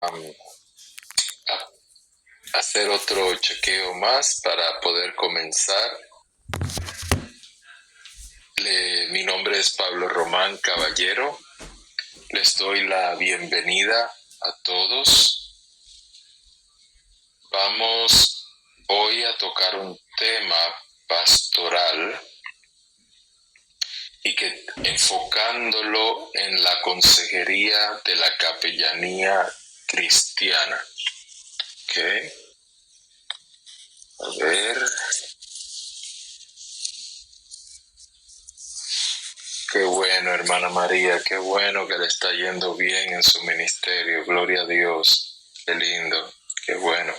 a hacer otro chequeo más para poder comenzar. Mi nombre es Pablo Román Caballero. Les doy la bienvenida a todos. Vamos hoy a tocar un tema pastoral y que enfocándolo en la consejería de la capellanía cristiana. ¿Ok? A ver. Qué bueno, hermana María, qué bueno que le está yendo bien en su ministerio. Gloria a Dios. Qué lindo, qué bueno.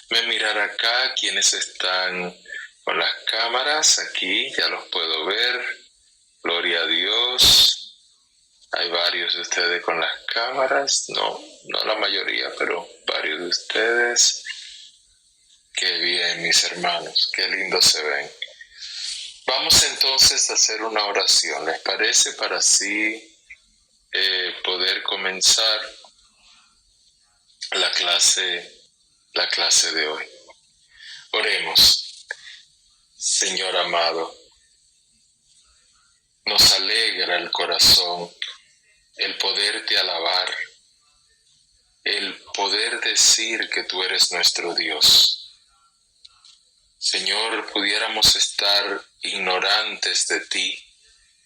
Voy a mirar acá quienes están con las cámaras. Aquí ya los puedo ver. Gloria a Dios. Hay varios de ustedes con las cámaras. No la mayoría, pero varios de ustedes. Qué bien, mis hermanos. Qué lindo se ven. Vamos entonces a hacer una oración. ¿Les parece? Para así poder comenzar la clase de hoy. Oremos. Señor amado, nos alegra el corazón el poderte alabar, el poder decir que tú eres nuestro Dios. Señor, pudiéramos estar ignorantes de ti,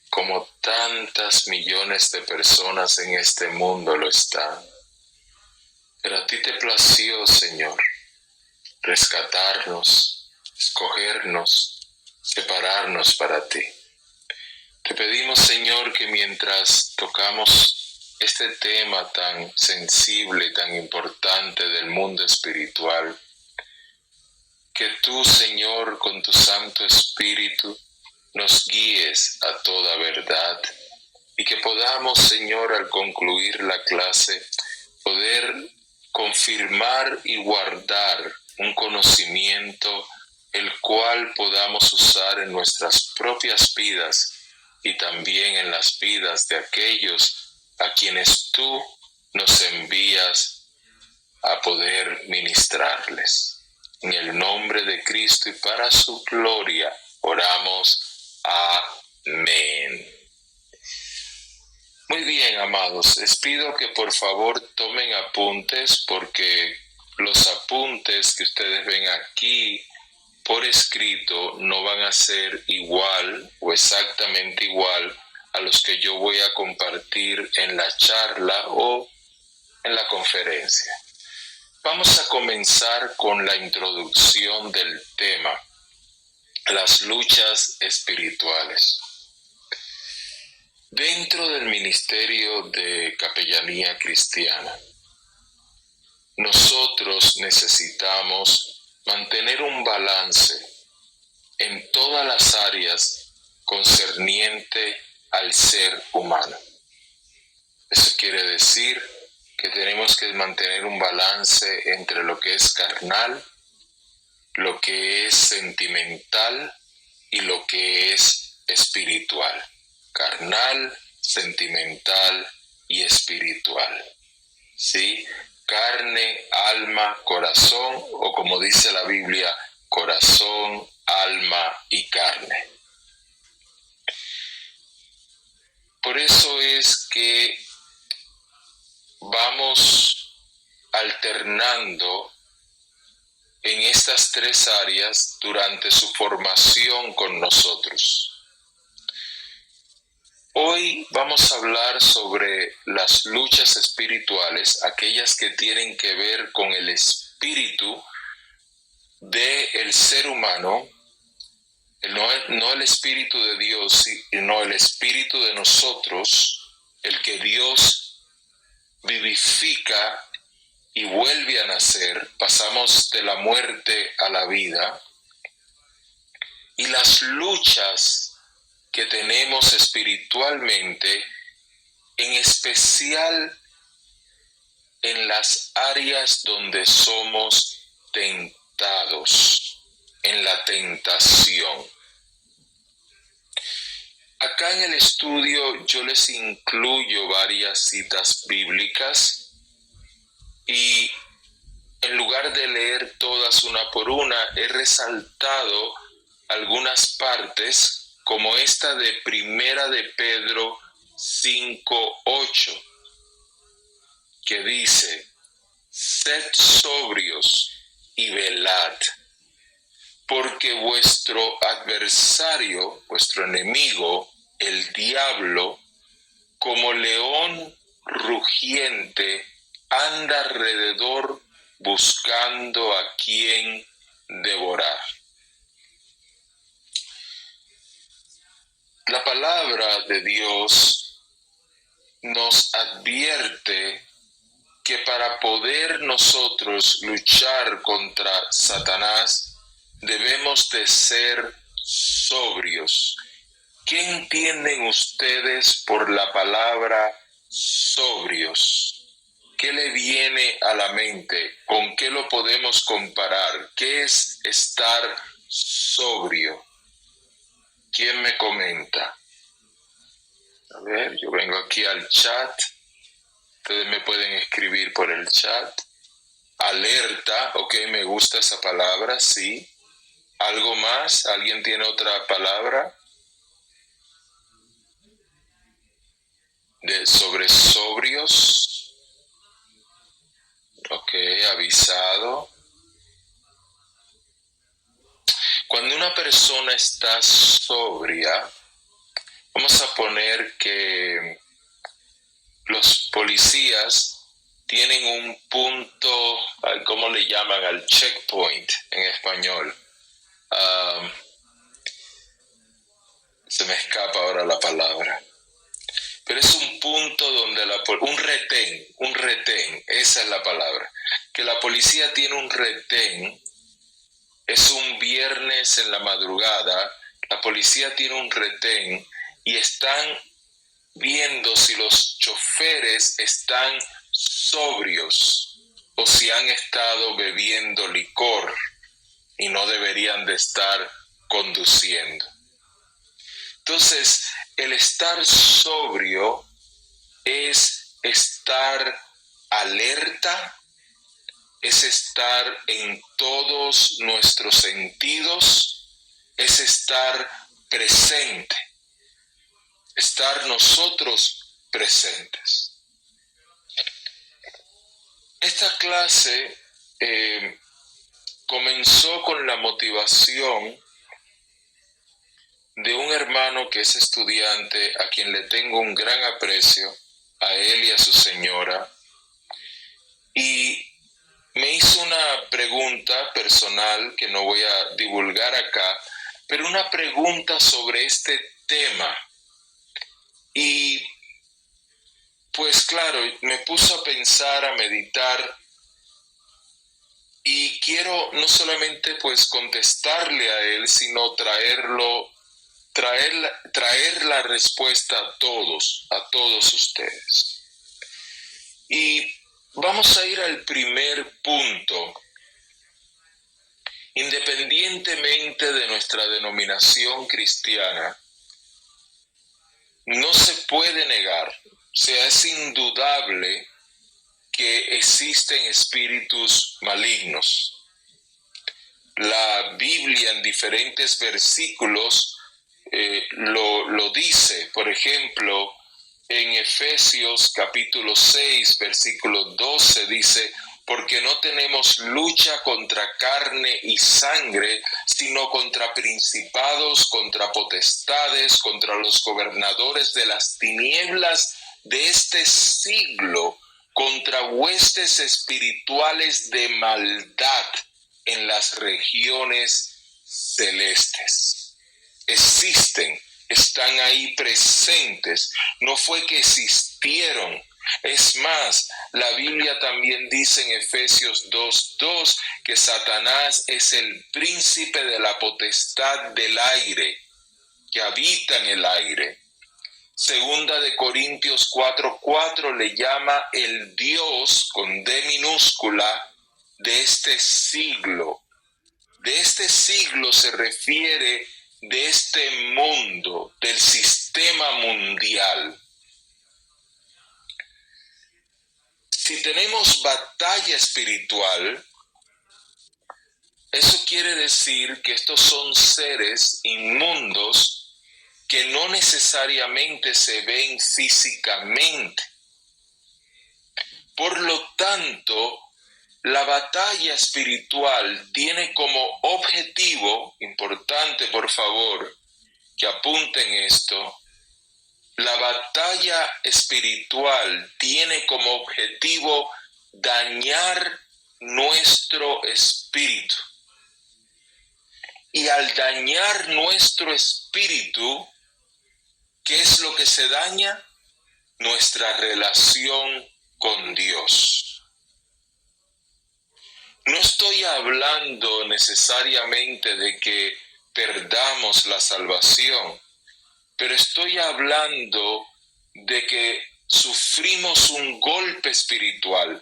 como tantas millones de personas en este mundo lo están. Pero a ti te plació, Señor, rescatarnos, escogernos, separarnos para ti. Te pedimos, Señor, que mientras tocamos este tema tan sensible y tan importante del mundo espiritual, que tú, Señor, con tu Santo Espíritu, nos guíes a toda verdad y que podamos, Señor, al concluir la clase, poder confirmar y guardar un conocimiento el cual podamos usar en nuestras propias vidas y también en las vidas de aquellos a quienes tú nos envías a poder ministrarles. En el nombre de Cristo y para su gloria oramos. Amén. Muy bien, amados, les pido que por favor tomen apuntes porque los apuntes que ustedes ven aquí por escrito no van a ser igual o exactamente igual a los que yo voy a compartir en la charla o en la conferencia. Vamos a comenzar con la introducción del tema, las luchas espirituales. Dentro del ministerio de capellanía cristiana, nosotros necesitamos mantener un balance en todas las áreas concerniente al ser humano. Eso quiere decir que tenemos que mantener un balance entre lo que es carnal, lo que es sentimental y lo que es espiritual. Carnal, sentimental y espiritual. ¿Sí? Carne, alma, corazón, o como dice la Biblia, corazón, alma y carne. Por eso es que vamos alternando en estas tres áreas durante su formación con nosotros. Hoy vamos a hablar sobre las luchas espirituales, aquellas que tienen que ver con el espíritu del ser humano, no el espíritu de Dios, sino el espíritu de nosotros, el que Dios vivifica y vuelve a nacer, pasamos de la muerte a la vida, y las luchas que tenemos espiritualmente, en especial en las áreas donde somos tentados, en la tentación. Acá en el estudio yo les incluyo varias citas bíblicas Y en lugar de leer todas una por una, he resaltado algunas partes, como esta de Primera de Pedro 5:8, que dice: sed sobrios y velad, porque vuestro adversario, vuestro enemigo, el diablo, como león rugiente, anda alrededor buscando a quien devorar. La palabra de Dios nos advierte que para poder nosotros luchar contra Satanás, debemos de ser sobrios. ¿Qué entienden ustedes por la palabra sobrios? ¿Qué le viene a la mente? ¿Con qué lo podemos comparar? ¿Qué es estar sobrio? ¿Quién me comenta? A ver, yo vengo aquí al chat. Ustedes me pueden escribir por el chat. Alerta, ok, me gusta esa palabra, sí. ¿Algo más? ¿Alguien tiene otra palabra? Sobre sobrios. Ok, avisado. Cuando una persona está sobria, vamos a poner que los policías tienen un punto, ¿cómo le llaman? Al checkpoint en español. Se me escapa ahora la palabra. Pero es un punto donde un retén, esa es la palabra. Que la policía tiene un retén, es un viernes en la madrugada, la policía tiene un retén y están viendo si los choferes están sobrios o si han estado bebiendo licor y no deberían de estar conduciendo. Entonces, el estar sobrio es estar alerta, es estar en todos nuestros sentidos, es estar presente, estar nosotros presentes. Esta clase comenzó con la motivación de un hermano que es estudiante, a quien le tengo un gran aprecio, a él y a su señora, y me hizo una pregunta personal que no voy a divulgar acá, pero una pregunta sobre este tema. Y pues claro, me puso a pensar, a meditar, y quiero no solamente pues contestarle a él, sino traer la respuesta a todos ustedes. Y vamos a ir al primer punto. Independientemente de nuestra denominación cristiana, no se puede negar, o sea, es indudable que existen espíritus malignos. La Biblia en diferentes versículos lo dice. Por ejemplo, en Efesios capítulo 6, versículo 12 dice: porque no tenemos lucha contra carne y sangre, sino contra principados, contra potestades, contra los gobernadores de las tinieblas de este siglo, contra huestes espirituales de maldad en las regiones celestes. Existen, están ahí presentes, no fue que existieron. Es más, la Biblia también dice en Efesios 2:2 que Satanás es el príncipe de la potestad del aire, que habita en el aire. Segunda de Corintios 4:4 le llama el Dios con D minúscula de este siglo. De este siglo se refiere de este mundo, del sistema mundial. Si tenemos batalla espiritual, eso quiere decir que estos son seres inmundos que no necesariamente se ven físicamente. Por lo tanto, la batalla espiritual tiene como objetivo, importante por favor, que apunten esto, la batalla espiritual tiene como objetivo dañar nuestro espíritu. Y al dañar nuestro espíritu, ¿qué es lo que se daña? Nuestra relación con Dios. No estoy hablando necesariamente de que perdamos la salvación, pero estoy hablando de que sufrimos un golpe espiritual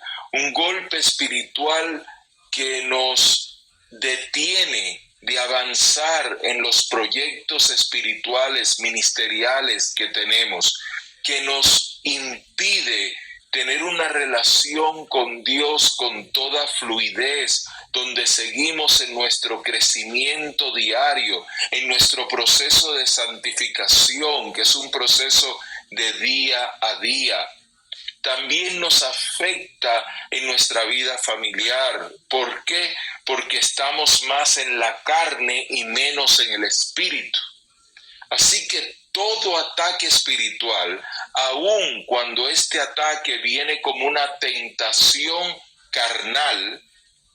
que nos detiene de avanzar en los proyectos espirituales, ministeriales que tenemos, que nos impide tener una relación con Dios con toda fluidez, donde seguimos en nuestro crecimiento diario, en nuestro proceso de santificación, que es un proceso de día a día. También nos afecta en nuestra vida familiar. ¿Por qué? Porque estamos más en la carne y menos en el espíritu. Así que todo ataque espiritual, aun cuando este ataque viene como una tentación carnal,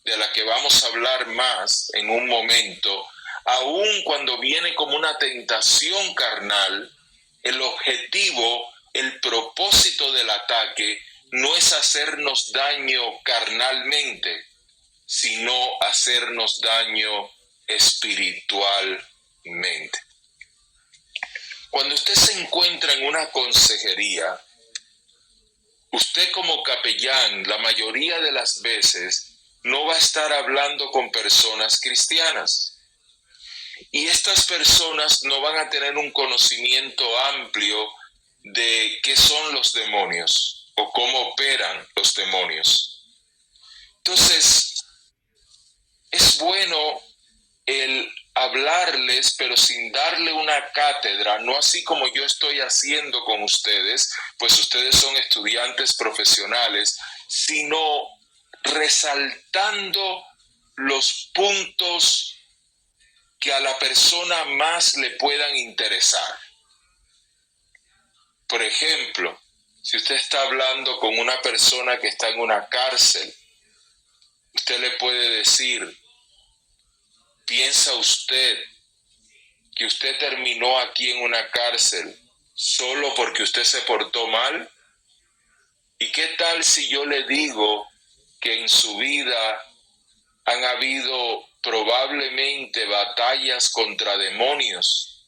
de la que vamos a hablar más en un momento, aun cuando viene como una tentación carnal, el objetivo, el propósito del ataque no es hacernos daño carnalmente, sino hacernos daño espiritualmente. Cuando usted se encuentra en una consejería, usted como capellán, la mayoría de las veces, no va a estar hablando con personas cristianas. Y estas personas no van a tener un conocimiento amplio de qué son los demonios o cómo operan los demonios. Entonces, es bueno el hablarles, pero sin darle una cátedra, no así como yo estoy haciendo con ustedes, pues ustedes son estudiantes profesionales, sino resaltando los puntos que a la persona más le puedan interesar. Por ejemplo, si usted está hablando con una persona que está en una cárcel, usted le puede decir: ¿piensa usted que usted terminó aquí en una cárcel solo porque usted se portó mal? ¿Y qué tal si yo le digo que en su vida han habido probablemente batallas contra demonios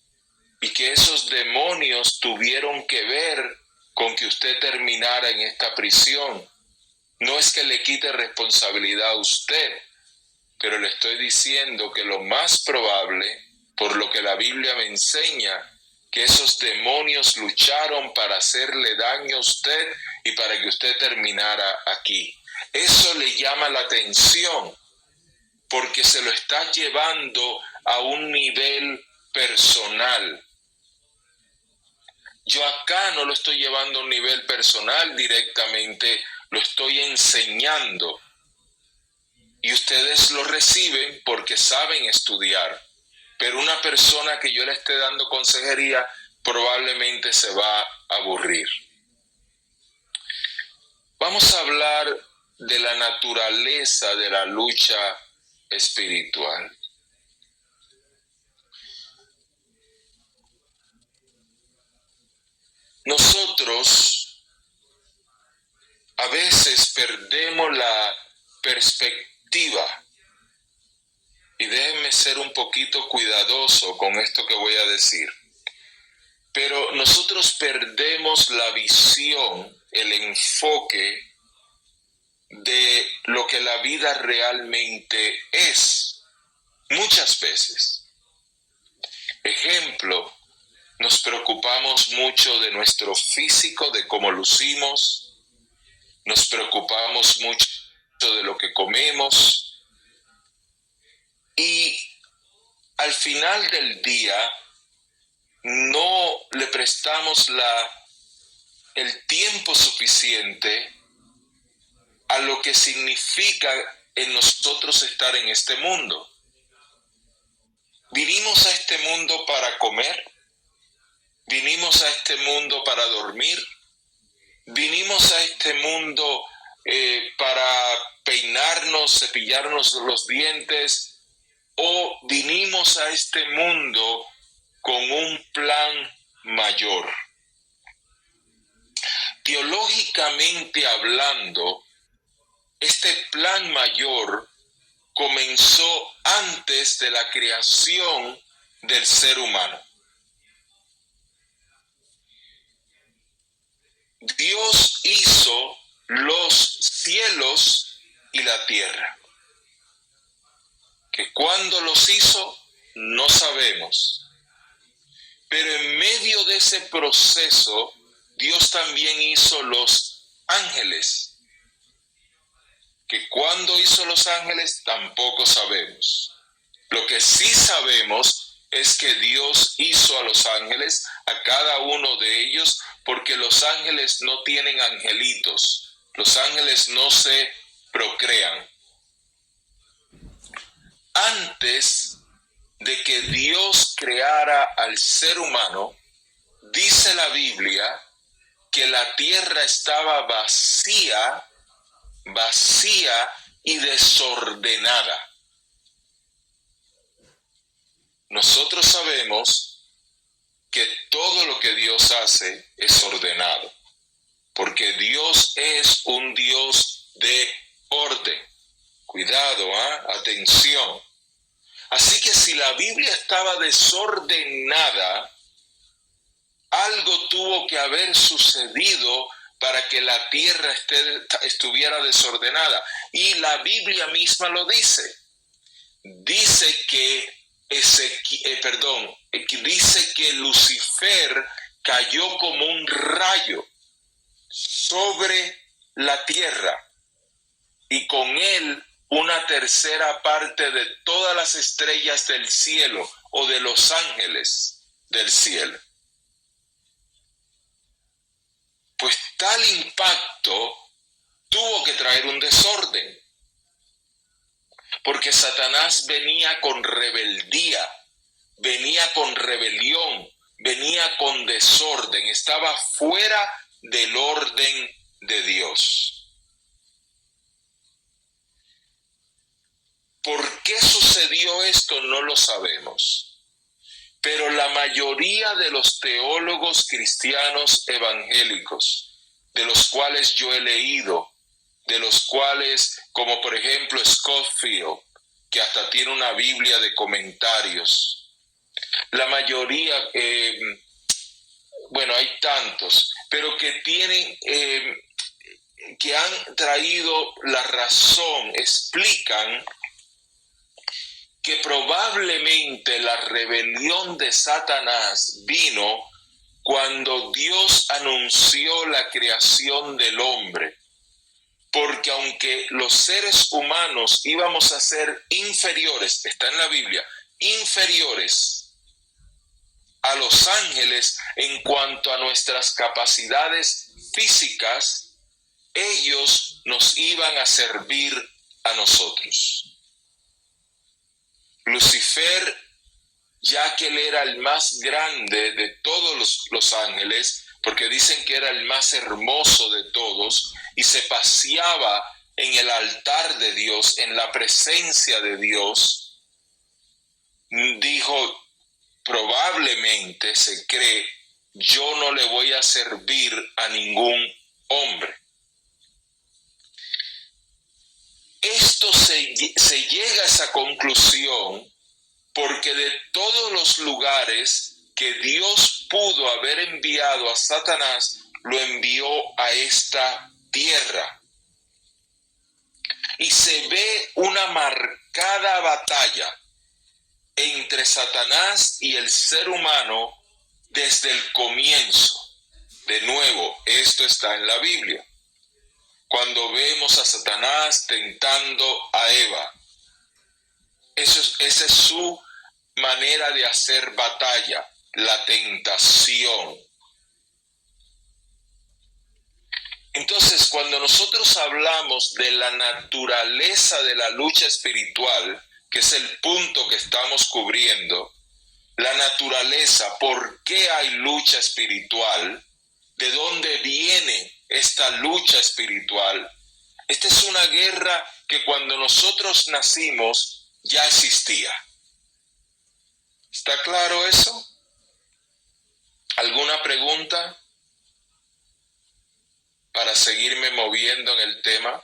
y que esos demonios tuvieron que ver con que usted terminara en esta prisión? No es que le quite responsabilidad a usted, pero le estoy diciendo que lo más probable, por lo que la Biblia me enseña, que esos demonios lucharon para hacerle daño a usted y para que usted terminara aquí. Eso le llama la atención, porque se lo está llevando a un nivel personal. Yo acá no lo estoy llevando a un nivel personal directamente, lo estoy enseñando. Y ustedes lo reciben porque saben estudiar. Pero una persona que yo le esté dando consejería probablemente se va a aburrir. Vamos a hablar de la naturaleza de la lucha espiritual. Nosotros a veces perdemos la perspectiva, y déjenme ser un poquito cuidadoso con esto que voy a decir, pero nosotros perdemos la visión, el enfoque de lo que la vida realmente es, muchas veces. Ejemplo, nos preocupamos mucho de nuestro físico, de cómo lucimos, nos preocupamos mucho de lo que comemos y al final del día no le prestamos el tiempo suficiente a lo que significa en nosotros estar en este mundo. Vinimos a este mundo para comer, vinimos a este mundo para dormir, vinimos a este mundo para peinarnos, cepillarnos los dientes, o vinimos a este mundo con un plan mayor. Teológicamente hablando, este plan mayor comenzó antes de la creación del ser humano. Dios hizo los cielos y la tierra. Que cuándo los hizo, no sabemos. Pero en medio de ese proceso, Dios también hizo los ángeles. Que cuándo hizo los ángeles, tampoco sabemos. Lo que sí sabemos es que Dios hizo a los ángeles, a cada uno de ellos, porque los ángeles no tienen angelitos. Los ángeles no se procrean. Antes de que Dios creara al ser humano, dice la Biblia que la tierra estaba vacía y desordenada. Nosotros sabemos que todo lo que Dios hace es ordenado, porque Dios es un Dios de orden. Cuidado, atención. Así que si la Biblia estaba desordenada, algo tuvo que haber sucedido para que la tierra estuviera desordenada. Y la Biblia misma lo dice. Dice que Lucifer cayó como un rayo sobre la tierra y con él una tercera parte de todas las estrellas del cielo o de los ángeles del cielo. Pues tal impacto tuvo que traer un desorden, porque Satanás venía con rebeldía, venía con rebelión, venía con desorden, estaba fuera del orden de Dios. ¿Por qué sucedió esto? No lo sabemos. Pero la mayoría de los teólogos cristianos evangélicos, de los cuales yo he leído, de los cuales, como por ejemplo Scofield, que hasta tiene una Biblia de comentarios, la mayoría, hay tantos, pero que tienen, que han traído la razón, explican que probablemente la rebelión de Satanás vino cuando Dios anunció la creación del hombre. Porque aunque los seres humanos íbamos a ser inferiores, está en la Biblia, inferiores a los ángeles en cuanto a nuestras capacidades físicas, ellos nos iban a servir a nosotros. Lucifer, ya que él era el más grande de todos los ángeles, porque dicen que era el más hermoso de todos, y se paseaba en el altar de Dios, en la presencia de Dios, dijo, probablemente se cree, yo no le voy a servir a ningún hombre. Esto se llega a esa conclusión porque de todos los lugares que Dios pudo haber enviado a Satanás, lo envió a esta tierra. Y se ve una marcada batalla entre Satanás y el ser humano desde el comienzo. De nuevo, esto está en la Biblia. cuando vemos a Satanás tentando a Eva. Esa es su manera de hacer batalla, la tentación. Entonces, cuando nosotros hablamos de la naturaleza de la lucha espiritual, que es el punto que estamos cubriendo, la naturaleza, ¿por qué hay lucha espiritual? ¿De dónde viene esta lucha espiritual? Esta es una guerra que cuando nosotros nacimos ya existía. ¿Está claro eso? ¿Alguna pregunta para seguirme moviendo en el tema?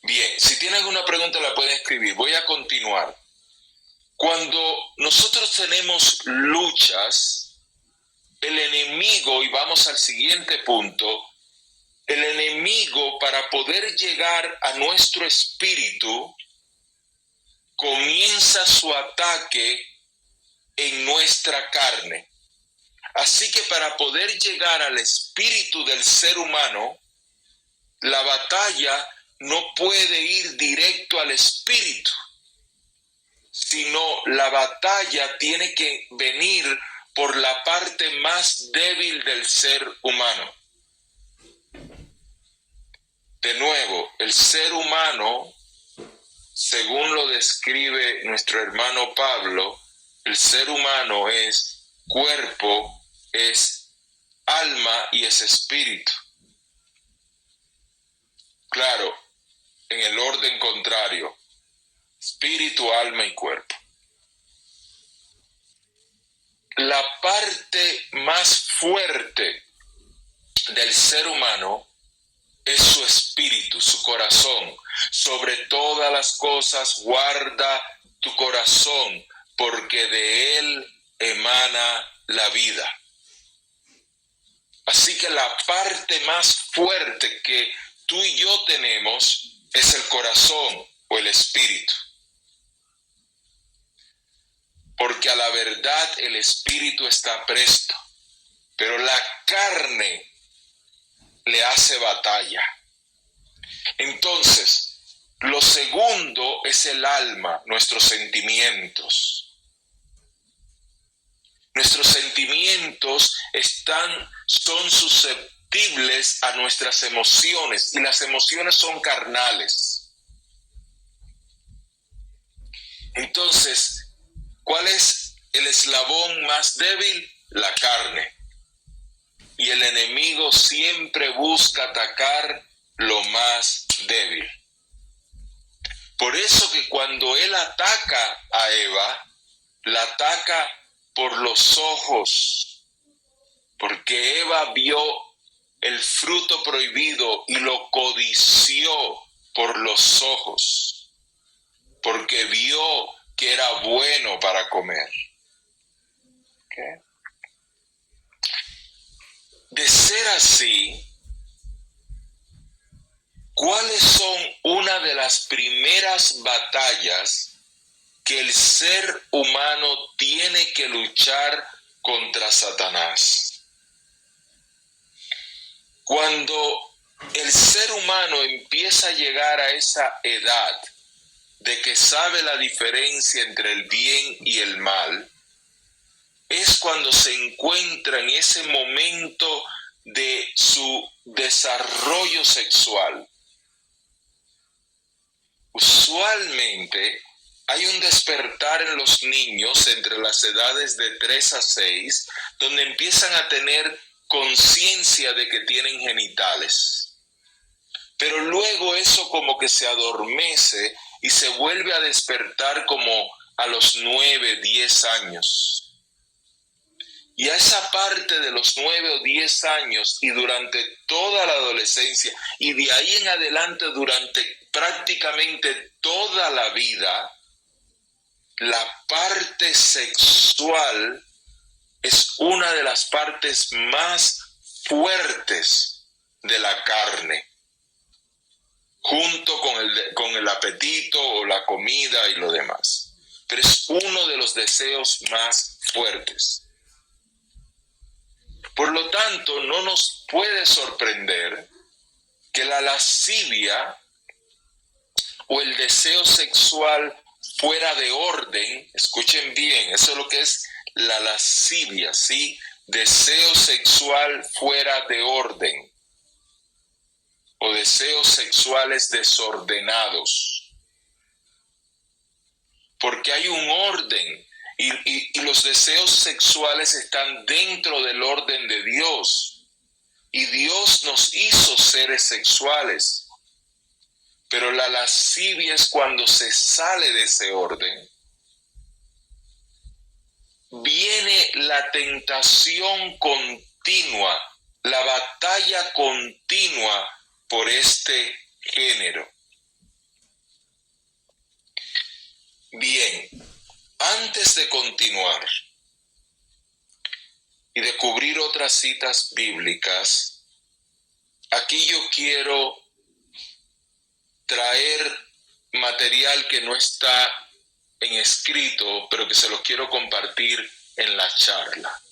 Bien, si tiene alguna pregunta la pueden escribir. Voy a continuar. Cuando nosotros tenemos luchas, el enemigo, y vamos al siguiente punto, el enemigo, para poder llegar a nuestro espíritu, comienza su ataque en nuestra carne. Así que para poder llegar al espíritu del ser humano, la batalla no puede ir directo al espíritu, sino la batalla tiene que venir por la parte más débil del ser humano. De nuevo, el ser humano, según lo describe nuestro hermano Pablo, el ser humano es cuerpo, es alma y es espíritu. Claro, en el orden contrario, espíritu, alma y cuerpo. La parte más fuerte del ser humano es su espíritu, su corazón. Sobre todas las cosas guarda tu corazón, porque de él emana la vida. Así que la parte más fuerte que tú y yo tenemos es el corazón o el espíritu. Porque a la verdad el espíritu está presto, pero la carne le hace batalla. Entonces, lo segundo es el alma, nuestros sentimientos. Nuestros sentimientos son susceptibles a nuestras emociones, y las emociones son carnales. Entonces, ¿cuál es el eslabón más débil? La carne. Y el enemigo siempre busca atacar lo más débil. Por eso que cuando él ataca a Eva, la ataca por los ojos, porque Eva vio el fruto prohibido y lo codició por los ojos, porque vio que era bueno para comer. ¿Okay? De ser así, ¿cuáles son una de las primeras batallas que el ser humano tiene que luchar contra Satanás? Cuando el ser humano empieza a llegar a esa edad de que sabe la diferencia entre el bien y el mal, es cuando se encuentra en ese momento de su desarrollo sexual. Usualmente hay un despertar en los niños entre las edades de 3 a 6, donde empiezan a tener conciencia de que tienen genitales. Pero luego eso como que se adormece y se vuelve a despertar como a los 9, 10 años. Y a esa parte de los 9 o 10 años y durante toda la adolescencia y de ahí en adelante durante prácticamente toda la vida, la parte sexual es una de las partes más fuertes de la carne, junto con el apetito o la comida y lo demás. Pero es uno de los deseos más fuertes. Por lo tanto, no nos puede sorprender que la lascivia o el deseo sexual fuera de orden, escuchen bien, eso es lo que es la lascivia, ¿sí? Deseo sexual fuera de orden o deseos sexuales desordenados. Porque hay un orden y los deseos sexuales están dentro del orden de Dios. Y Dios nos hizo seres sexuales. Pero la lascivia es cuando se sale de ese orden. Viene la tentación continua, la batalla continua por este género. Bien, antes de continuar y de cubrir otras citas bíblicas, aquí yo quiero traer material que no está en escrito, pero que se los quiero compartir en la charla.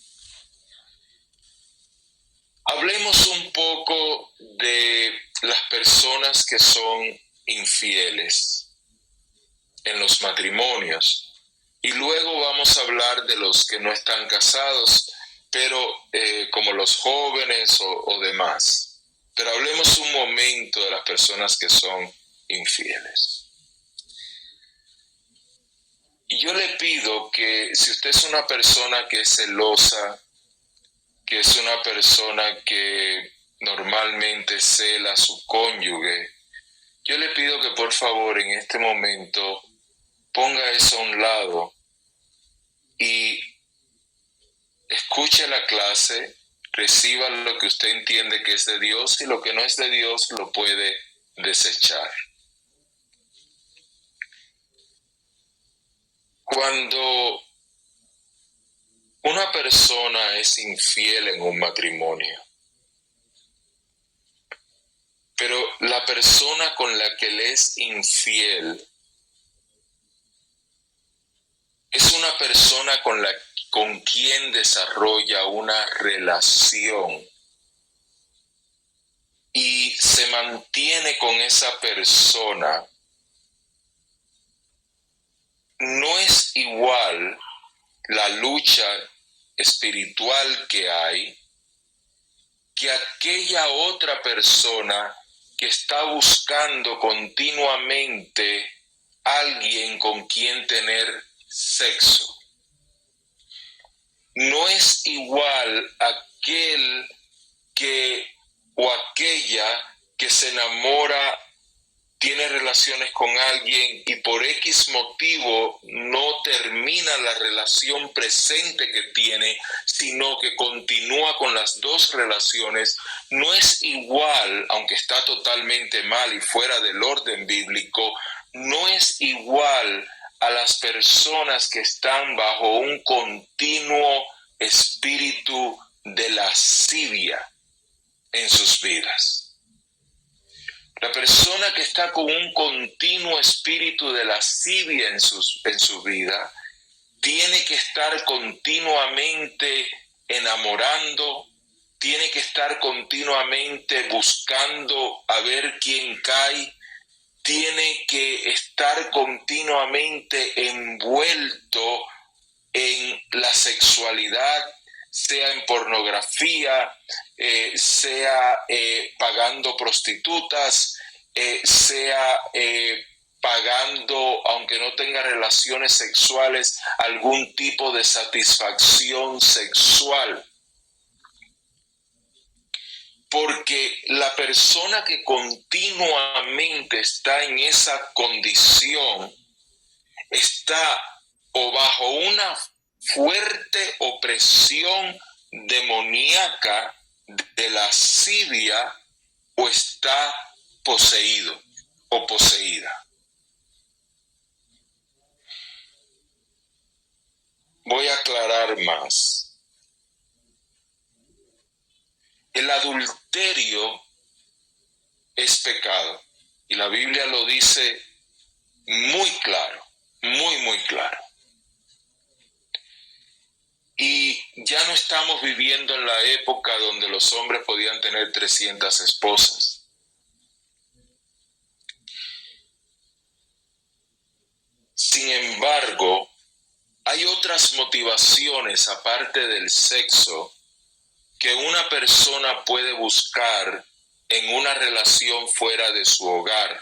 Hablemos un poco de las personas que son infieles en los matrimonios y luego vamos a hablar de los que no están casados, pero como los jóvenes o demás. Pero hablemos un momento de las personas que son infieles. Y yo le pido que si usted es una persona que es celosa, que es una persona que normalmente cela a su cónyuge, yo le pido que por favor en este momento ponga eso a un lado y escuche la clase, reciba lo que usted entiende que es de Dios y lo que no es de Dios lo puede desechar. Cuando una persona es infiel en un matrimonio, pero la persona con la que le es infiel es una persona con quien desarrolla una relación y se mantiene con esa persona, no es igual la lucha espiritual que hay que aquella otra persona que está buscando continuamente alguien con quien tener sexo. No es igual aquel que o aquella que se enamora, tiene relaciones con alguien y por X motivo no termina la relación presente que tiene, sino que continúa con las dos relaciones, no es igual, aunque está totalmente mal y fuera del orden bíblico, no es igual a las personas que están bajo un continuo espíritu de lascivia en sus vidas. La persona que está con un continuo espíritu de lascivia en su vida tiene que estar continuamente enamorando, tiene que estar continuamente buscando a ver quién cae, tiene que estar continuamente envuelto en la sexualidad, sea en pornografía, sea pagando prostitutas, sea pagando, aunque no tenga relaciones sexuales, algún tipo de satisfacción sexual. Porque la persona que continuamente está en esa condición está o bajo una fuerte opresión demoníaca de lascivia o está poseído o poseída. Voy a aclarar más. El adulterio es pecado y la Biblia lo dice muy claro, muy claro. Y Ya no estamos viviendo en la época donde los hombres podían tener 300 esposas. Sin embargo, hay otras motivaciones aparte del sexo que una persona puede buscar en una relación fuera de su hogar.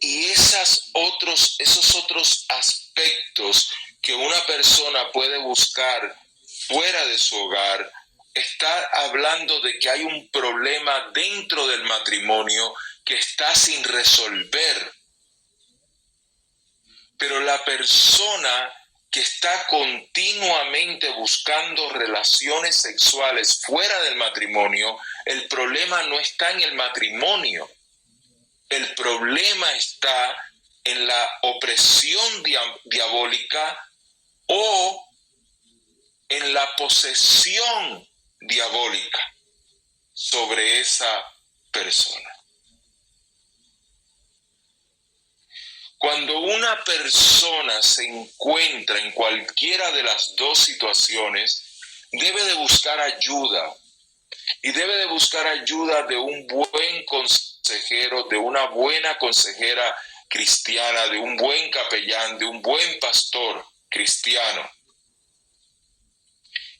Y esos otros aspectos que una persona puede buscar fuera de su hogar, está hablando de que hay un problema dentro del matrimonio que está sin resolver. Pero la persona que está continuamente buscando relaciones sexuales fuera del matrimonio, el problema no está en el matrimonio. El problema está en la opresión diabólica o en la posesión diabólica sobre esa persona. Cuando una persona se encuentra en cualquiera de las dos situaciones, debe de buscar ayuda. Y debe de buscar ayuda de un buen consejero, de una buena consejera cristiana, de un buen capellán, de un buen pastor cristiano.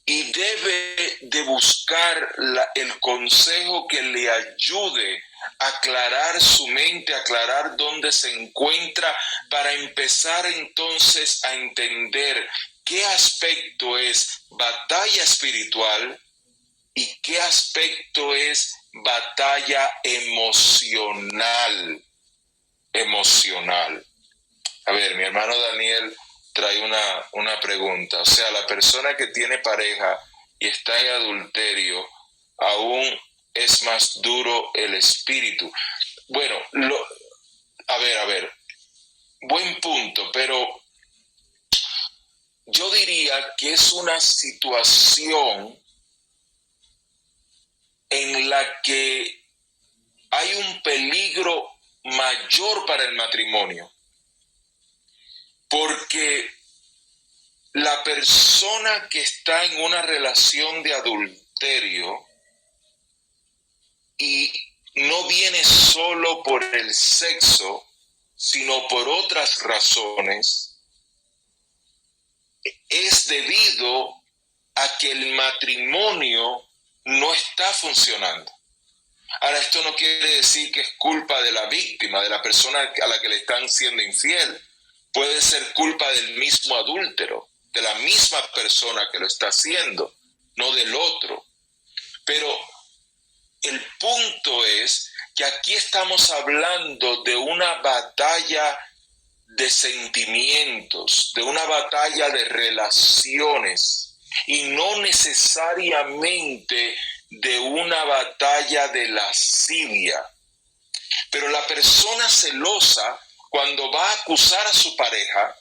Y debe de buscar el consejo que le ayude a aclarar su mente, a aclarar dónde se encuentra, para empezar entonces a entender qué aspecto es batalla espiritual y qué aspecto es batalla emocional. A ver, mi hermano Daniel trae una pregunta. O sea, la persona que tiene pareja y está en adulterio, aún es más duro el espíritu. Bueno, a ver, buen punto, pero yo diría que es una situación en la que hay un peligro mayor para el matrimonio, porque la persona que está en una relación de adulterio y no viene solo por el sexo, sino por otras razones, es debido a que el matrimonio no está funcionando. Ahora, esto no quiere decir que es culpa de la víctima, de la persona a la que le están siendo infiel. Puede ser culpa del mismo adúltero, de la misma persona que lo está haciendo, no del otro. Pero el punto es que aquí estamos hablando de una batalla de sentimientos, de una batalla de relaciones, y no necesariamente de una batalla de lascivia. Pero la persona celosa, cuando va a acusar a su pareja,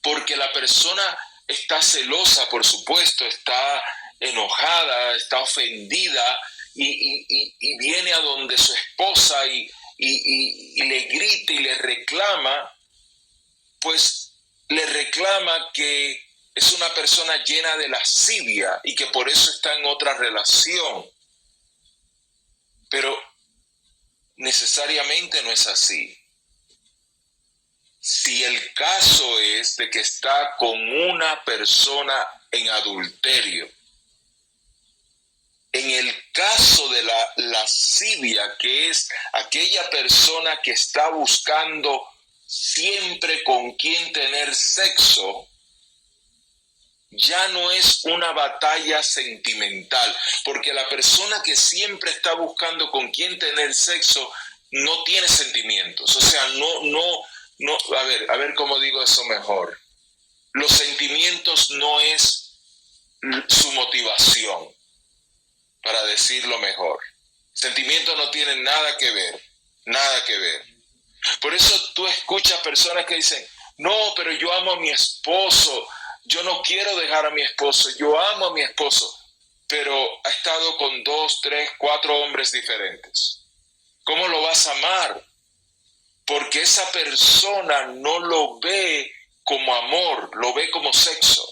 porque la persona está celosa, por supuesto, está enojada, está ofendida, y viene a donde su esposa y le grita y le reclama, pues le reclama que es una persona llena de lascivia y que por eso está en otra relación. Pero necesariamente no es así. Si el caso es de que está con una persona en adulterio, en el caso de la lascivia, que es aquella persona que está buscando siempre con quién tener sexo, ya no es una batalla sentimental, porque la persona que siempre está buscando con quién tener sexo no tiene sentimientos. O sea, a ver cómo digo eso mejor. Los sentimientos no es su motivación, para decirlo mejor. Sentimientos no tienen nada que ver. Por eso tú escuchas personas que dicen, no, pero yo amo a mi esposo, yo no quiero dejar a mi esposo, yo amo a mi esposo, pero ha estado con 2, 3, 4 hombres diferentes. ¿Cómo lo vas a amar? Porque esa persona no lo ve como amor, lo ve como sexo.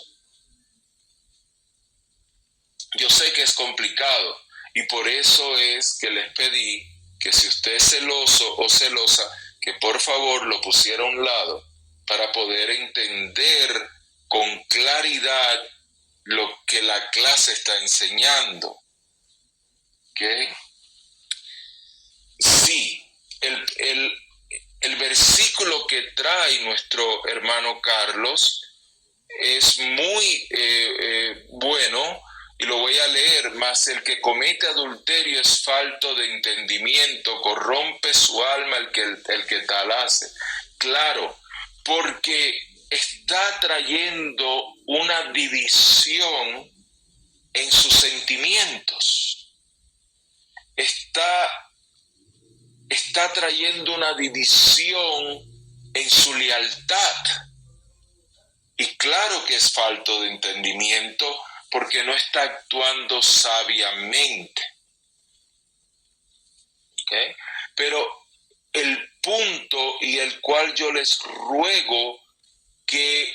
Yo sé que es complicado y por eso es que les pedí que si usted es celoso o celosa, que por favor lo pusiera a un lado para poder entender con claridad lo que la clase está enseñando. ¿Ok? Sí, el versículo que trae nuestro hermano Carlos es muy bueno y lo voy a leer. Mas el que comete adulterio es falto de entendimiento, corrompe su alma el que tal hace. Claro, porque está trayendo una división en sus sentimientos. Está trayendo una división en su lealtad. Y claro que es falto de entendimiento porque no está actuando sabiamente. ¿Okay? Pero el punto y el cual yo les ruego que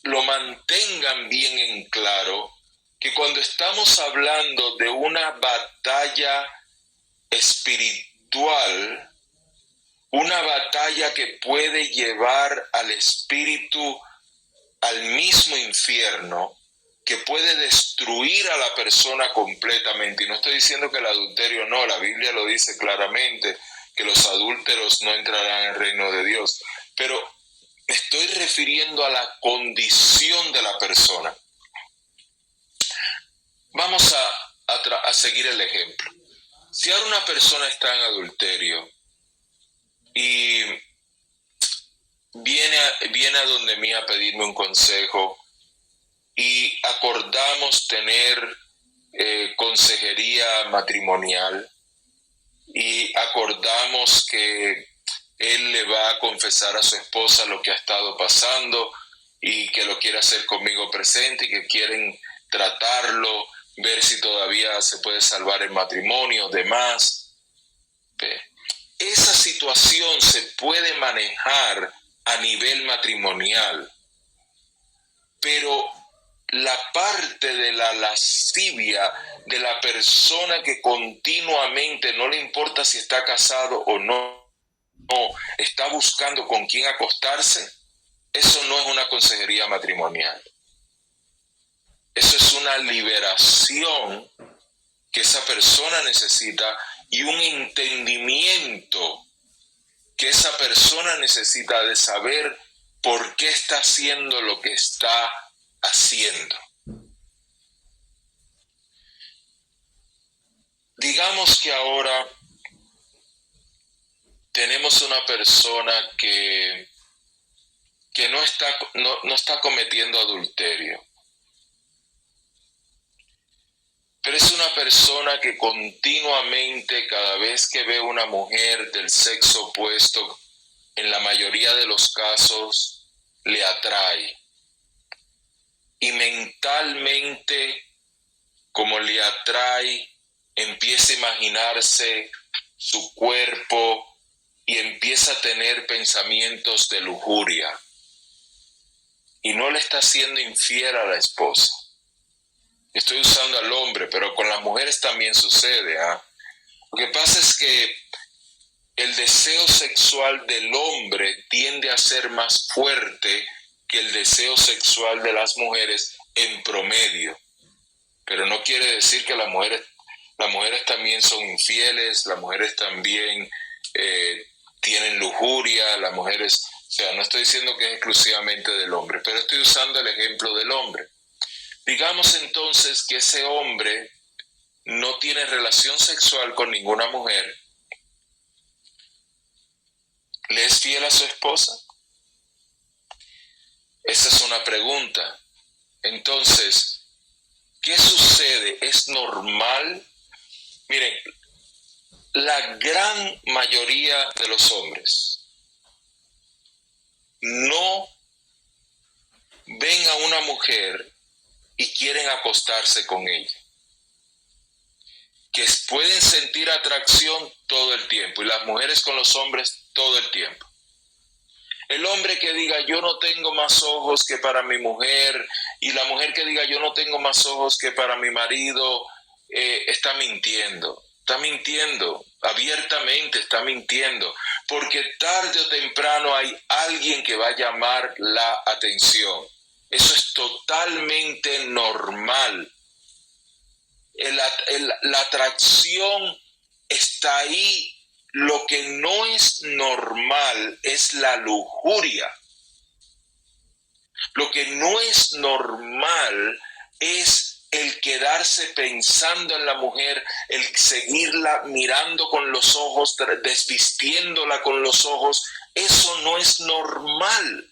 lo mantengan bien en claro, que cuando estamos hablando de una batalla espiritual, una batalla que puede llevar al espíritu al mismo infierno, que puede destruir a la persona completamente. Y no estoy diciendo que el adulterio no, la Biblia lo dice claramente, que los adúlteros no entrarán en el reino de Dios. Pero me estoy refiriendo a la condición de la persona. Vamos a seguir el ejemplo. Si ahora una persona está en adulterio y viene a donde mí a pedirme un consejo y acordamos tener consejería matrimonial y acordamos que él le va a confesar a su esposa lo que ha estado pasando y que lo quiere hacer conmigo presente y que quieren tratarlo, ver si todavía se puede salvar el matrimonio, demás. Esa situación se puede manejar a nivel matrimonial, pero la parte de la lascivia de la persona que continuamente, no le importa si está casado o no, está buscando con quién acostarse, eso no es una consejería matrimonial. Eso es una liberación que esa persona necesita y un entendimiento que esa persona necesita de saber por qué está haciendo lo que está haciendo. Digamos que ahora tenemos una persona que no está cometiendo adulterio, pero es una persona que continuamente, cada vez que ve una mujer del sexo opuesto, en la mayoría de los casos, le atrae. Y mentalmente, como le atrae, empieza a imaginarse su cuerpo y empieza a tener pensamientos de lujuria. Y no le está siendo infiel a la esposa. Estoy usando al hombre, pero con las mujeres también sucede. Lo que pasa es que el deseo sexual del hombre tiende a ser más fuerte que el deseo sexual de las mujeres en promedio. Pero no quiere decir que las mujeres también son infieles, las mujeres también tienen lujuria, las mujeres, o sea, no estoy diciendo que es exclusivamente del hombre, pero estoy usando el ejemplo del hombre. Digamos entonces que ese hombre no tiene relación sexual con ninguna mujer. ¿Le es fiel a su esposa? Esa es una pregunta. Entonces, ¿qué sucede? ¿Es normal? Miren, la gran mayoría de los hombres no ven a una mujer y quieren acostarse con ella. Que pueden sentir atracción todo el tiempo y las mujeres con los hombres todo el tiempo. El hombre que diga yo no tengo más ojos que para mi mujer, y la mujer que diga yo no tengo más ojos que para mi marido, está mintiendo, abiertamente está mintiendo, porque tarde o temprano hay alguien que va a llamar la atención. Eso es totalmente normal. La atracción está ahí. Lo que no es normal es la lujuria. Lo que no es normal es el quedarse pensando en la mujer, el seguirla mirando con los ojos, desvistiéndola con los ojos. Eso no es normal.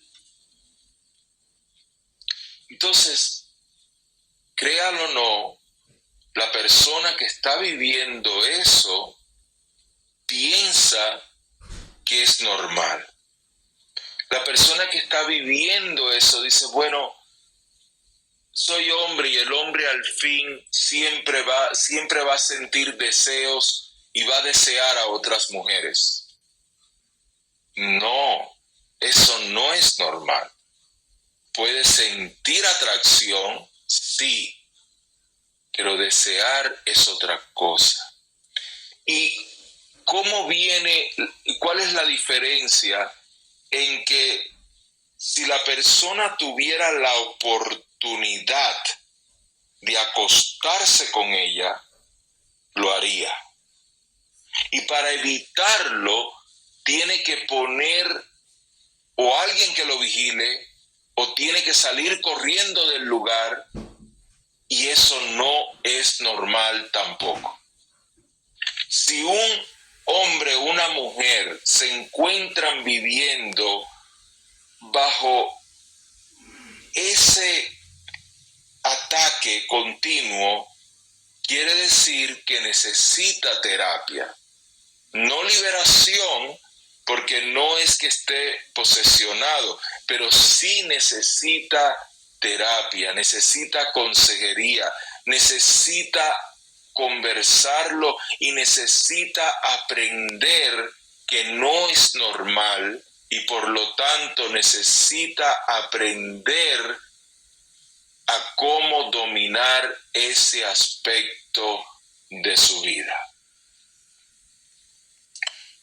Entonces, créalo o no, la persona que está viviendo eso piensa que es normal. La persona que está viviendo eso dice, bueno, soy hombre y el hombre al fin siempre va a sentir deseos y va a desear a otras mujeres. No, eso no es normal. Puede sentir atracción, sí, pero desear es otra cosa. ¿Y cómo viene, cuál es la diferencia en que si la persona tuviera la oportunidad de acostarse con ella, lo haría? Y para evitarlo, tiene que poner o alguien que lo vigile, o tiene que salir corriendo del lugar, y eso no es normal tampoco. Si un hombre o una mujer se encuentran viviendo bajo ese ataque continuo, quiere decir que necesita terapia. No liberación, porque no es que esté posesionado, pero sí necesita terapia, necesita consejería, necesita conversarlo y necesita aprender que no es normal, y por lo tanto necesita aprender a cómo dominar ese aspecto de su vida.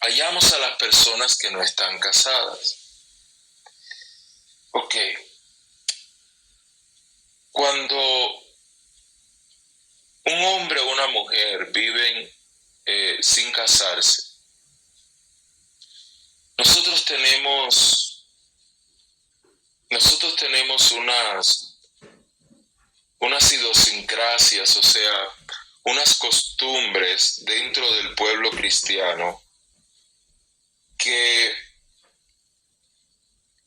Vayamos a las personas que no están casadas. Ok. Cuando un hombre o una mujer viven sin casarse, nosotros tenemos unas idiosincrasias, o sea, unas costumbres dentro del pueblo cristiano que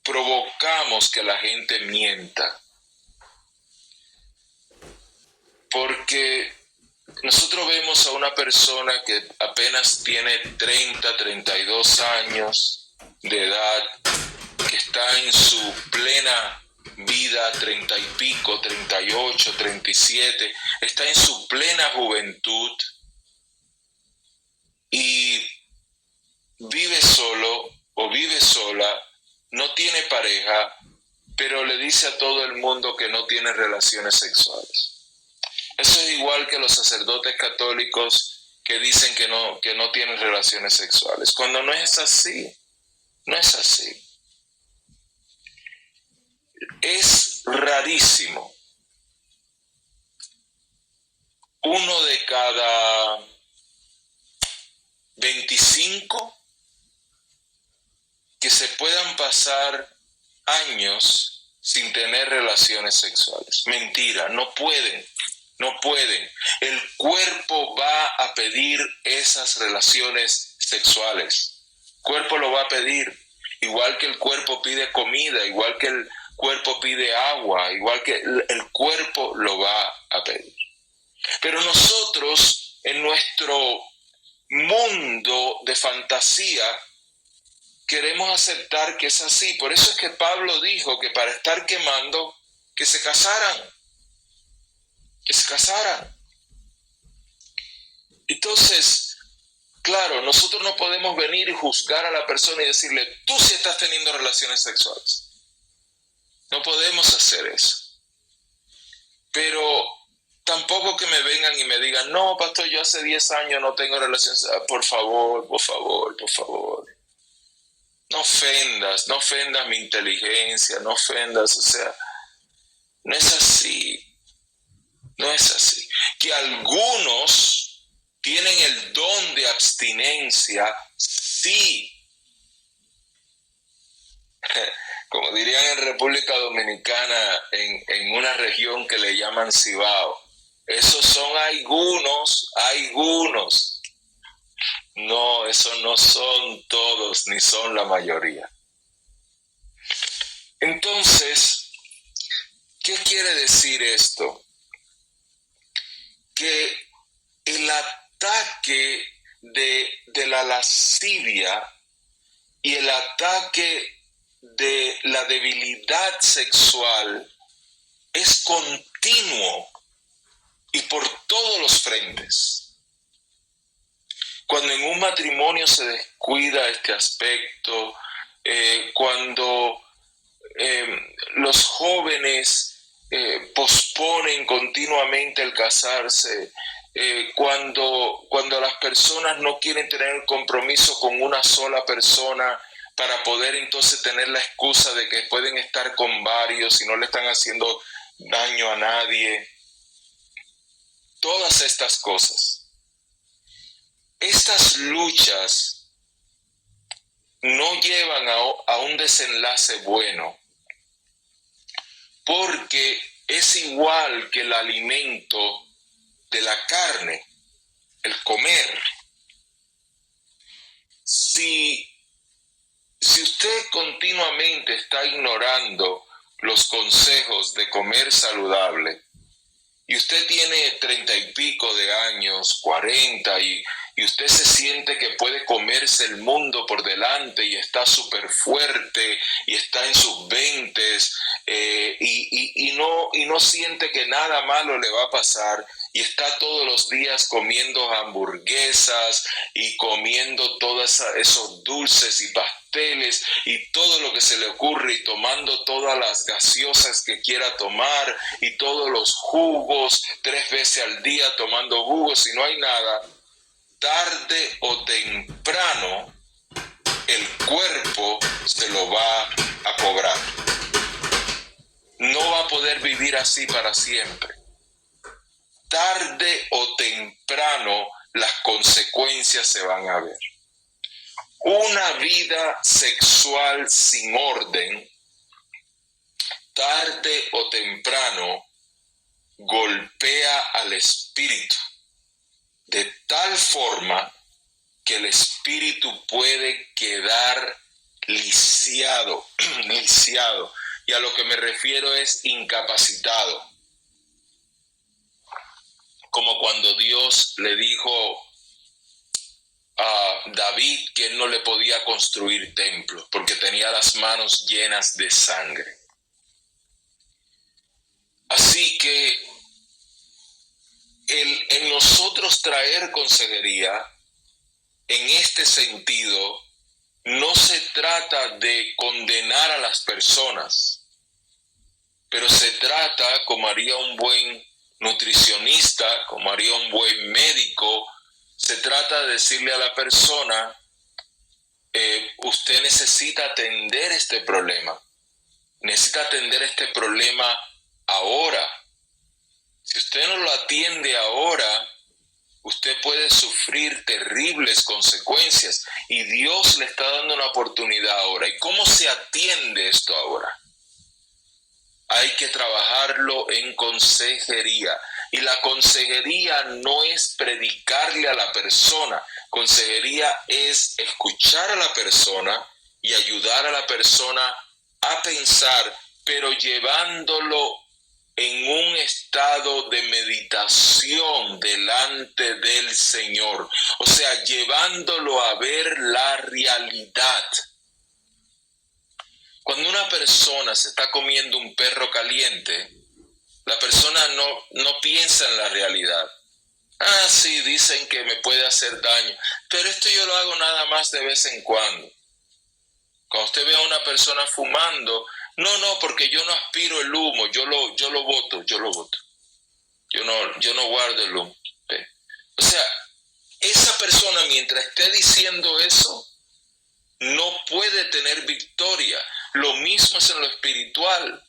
provocamos que la gente mienta. Porque nosotros vemos a una persona que apenas tiene 30, 32 años de edad, que está en su plena vida, 30 y pico, 38, 37, está en su plena juventud y vive solo o vive sola, no tiene pareja, pero le dice a todo el mundo que no tiene relaciones sexuales. Eso es igual que los sacerdotes católicos que dicen que no tienen relaciones sexuales, cuando no es así, no es así. Es rarísimo. 1 de cada 25 que se puedan pasar años sin tener relaciones sexuales. Mentira, no pueden. El cuerpo va a pedir esas relaciones sexuales. El cuerpo lo va a pedir, igual que el cuerpo pide comida, igual que el cuerpo pide agua, igual que el cuerpo lo va a pedir. Pero nosotros, en nuestro mundo de fantasía, queremos aceptar que es así. Por eso es que Pablo dijo que para estar quemando, que se casaran. Entonces, claro, nosotros no podemos venir y juzgar a la persona y decirle, tú sí estás teniendo relaciones sexuales. No podemos hacer eso. Pero tampoco que me vengan y me digan, no, pastor, yo hace 10 años no tengo relaciones. Por favor, por favor, por favor. No ofendas mi inteligencia, no ofendas, o sea, no es así. No es así. Que algunos tienen el don de abstinencia, sí. Como dirían en República Dominicana, en una región que le llaman Cibao. Esos son algunos. No, esos no son todos, ni son la mayoría. Entonces, ¿qué quiere decir esto? Que el ataque de la lascivia y el ataque de la debilidad sexual es continuo y por todos los frentes. Cuando en un matrimonio se descuida este aspecto, cuando los jóvenes posponen continuamente el casarse, cuando las personas no quieren tener compromiso con una sola persona para poder entonces tener la excusa de que pueden estar con varios y no le están haciendo daño a nadie. Todas estas cosas. Estas luchas no llevan a un desenlace bueno, porque es igual que el alimento de la carne, el comer. Si usted continuamente está ignorando los consejos de comer saludable, y usted tiene 30 y pico de años, 40, y usted se siente que puede comerse el mundo por delante y está súper fuerte y está en sus 20s y no siente que nada malo le va a pasar y está todos los días comiendo hamburguesas y comiendo todos esos dulces y pasteles y todo lo que se le ocurre y tomando todas las gaseosas que quiera tomar y todos los jugos 3 veces al día tomando jugos y no hay nada, tarde o temprano el cuerpo se lo va a cobrar. No va a poder vivir así para siempre. Tarde o temprano las consecuencias se van a ver. Una vida sexual sin orden, tarde o temprano, golpea al espíritu de tal forma que el espíritu puede quedar lisiado. Y a lo que me refiero es incapacitado. Como cuando Dios le dijo a David que él no le podía construir templos porque tenía las manos llenas de sangre. Así que en nosotros traer consejería en este sentido no se trata de condenar a las personas, pero se trata, como haría un buen nutricionista, como haría un buen médico, se trata de decirle a la persona, usted necesita atender este problema. Necesita atender este problema ahora. Si usted no lo atiende ahora, usted puede sufrir terribles consecuencias y Dios le está dando una oportunidad ahora. ¿Y cómo se atiende esto ahora? Hay que trabajarlo en consejería. Y la consejería no es predicarle a la persona. Consejería es escuchar a la persona y ayudar a la persona a pensar, pero llevándolo en un estado de meditación delante del Señor. O sea, llevándolo a ver la realidad. Cuando una persona se está comiendo un perro caliente, la persona no piensa en la realidad. Ah, sí, dicen que me puede hacer daño, pero esto yo lo hago nada más de vez en cuando. Cuando usted ve a una persona fumando, no, porque yo no aspiro el humo, yo lo boto, yo lo boto. Yo no guardo el humo. ¿Ve? O sea, esa persona mientras esté diciendo eso, no puede tener victoria. Lo mismo es en lo espiritual.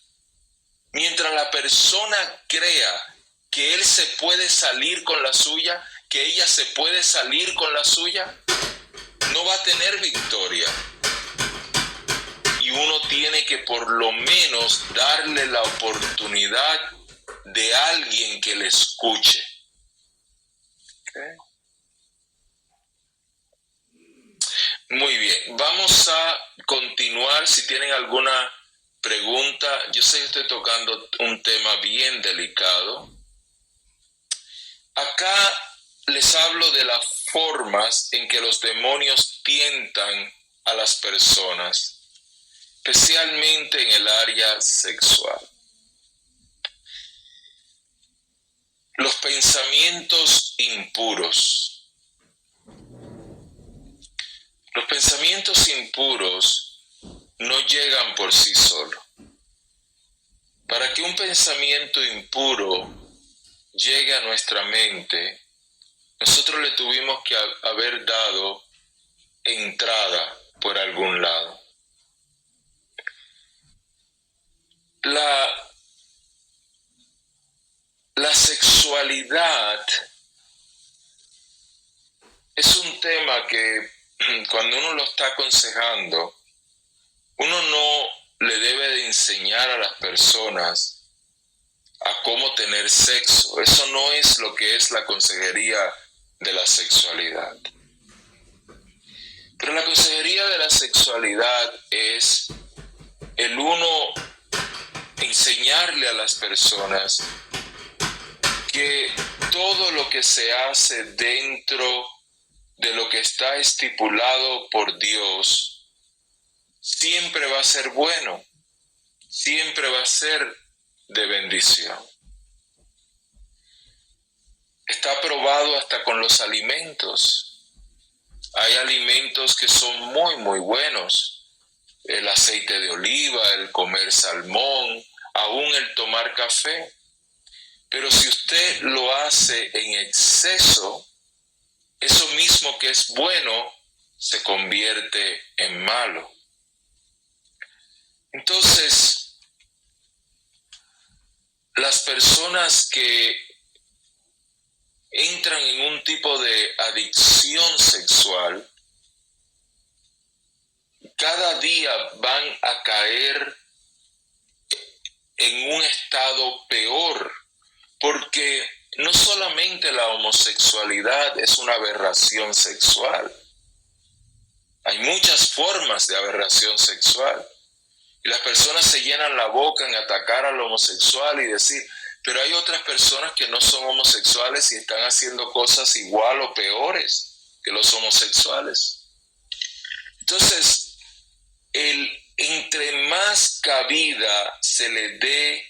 Mientras la persona crea que él se puede salir con la suya, que ella se puede salir con la suya, no va a tener victoria. Y uno tiene que por lo menos darle la oportunidad de alguien que le escuche. ¿Okay? Muy bien, vamos a continuar. Si tienen alguna pregunta, yo sé que estoy tocando un tema bien delicado. Acá les hablo de las formas en que los demonios tientan a las personas, especialmente en el área sexual. Los pensamientos impuros. Los pensamientos impuros no llegan por sí solos. Para que un pensamiento impuro llegue a nuestra mente, nosotros le tuvimos que haber dado entrada por algún lado. La sexualidad es un tema que cuando uno lo está aconsejando, uno no le debe de enseñar a las personas a cómo tener sexo. Eso no es lo que es la consejería de la sexualidad. Pero la consejería de la sexualidad es el uno enseñarle a las personas que todo lo que se hace dentro de lo que está estipulado por Dios siempre va a ser bueno, siempre va a ser de bendición. Está probado hasta con los alimentos. Hay alimentos que son muy, muy buenos. El aceite de oliva, el comer salmón, aún el tomar café. Pero si usted lo hace en exceso, eso mismo que es bueno se convierte en malo. Entonces, las personas que entran en un tipo de adicción sexual, cada día van a caer en un estado peor, porque no solamente la homosexualidad es una aberración sexual, hay muchas formas de aberración sexual. Y las personas se llenan la boca en atacar al homosexual y decir, pero hay otras personas que no son homosexuales y están haciendo cosas igual o peores que los homosexuales. Entonces, entre más cabida se le dé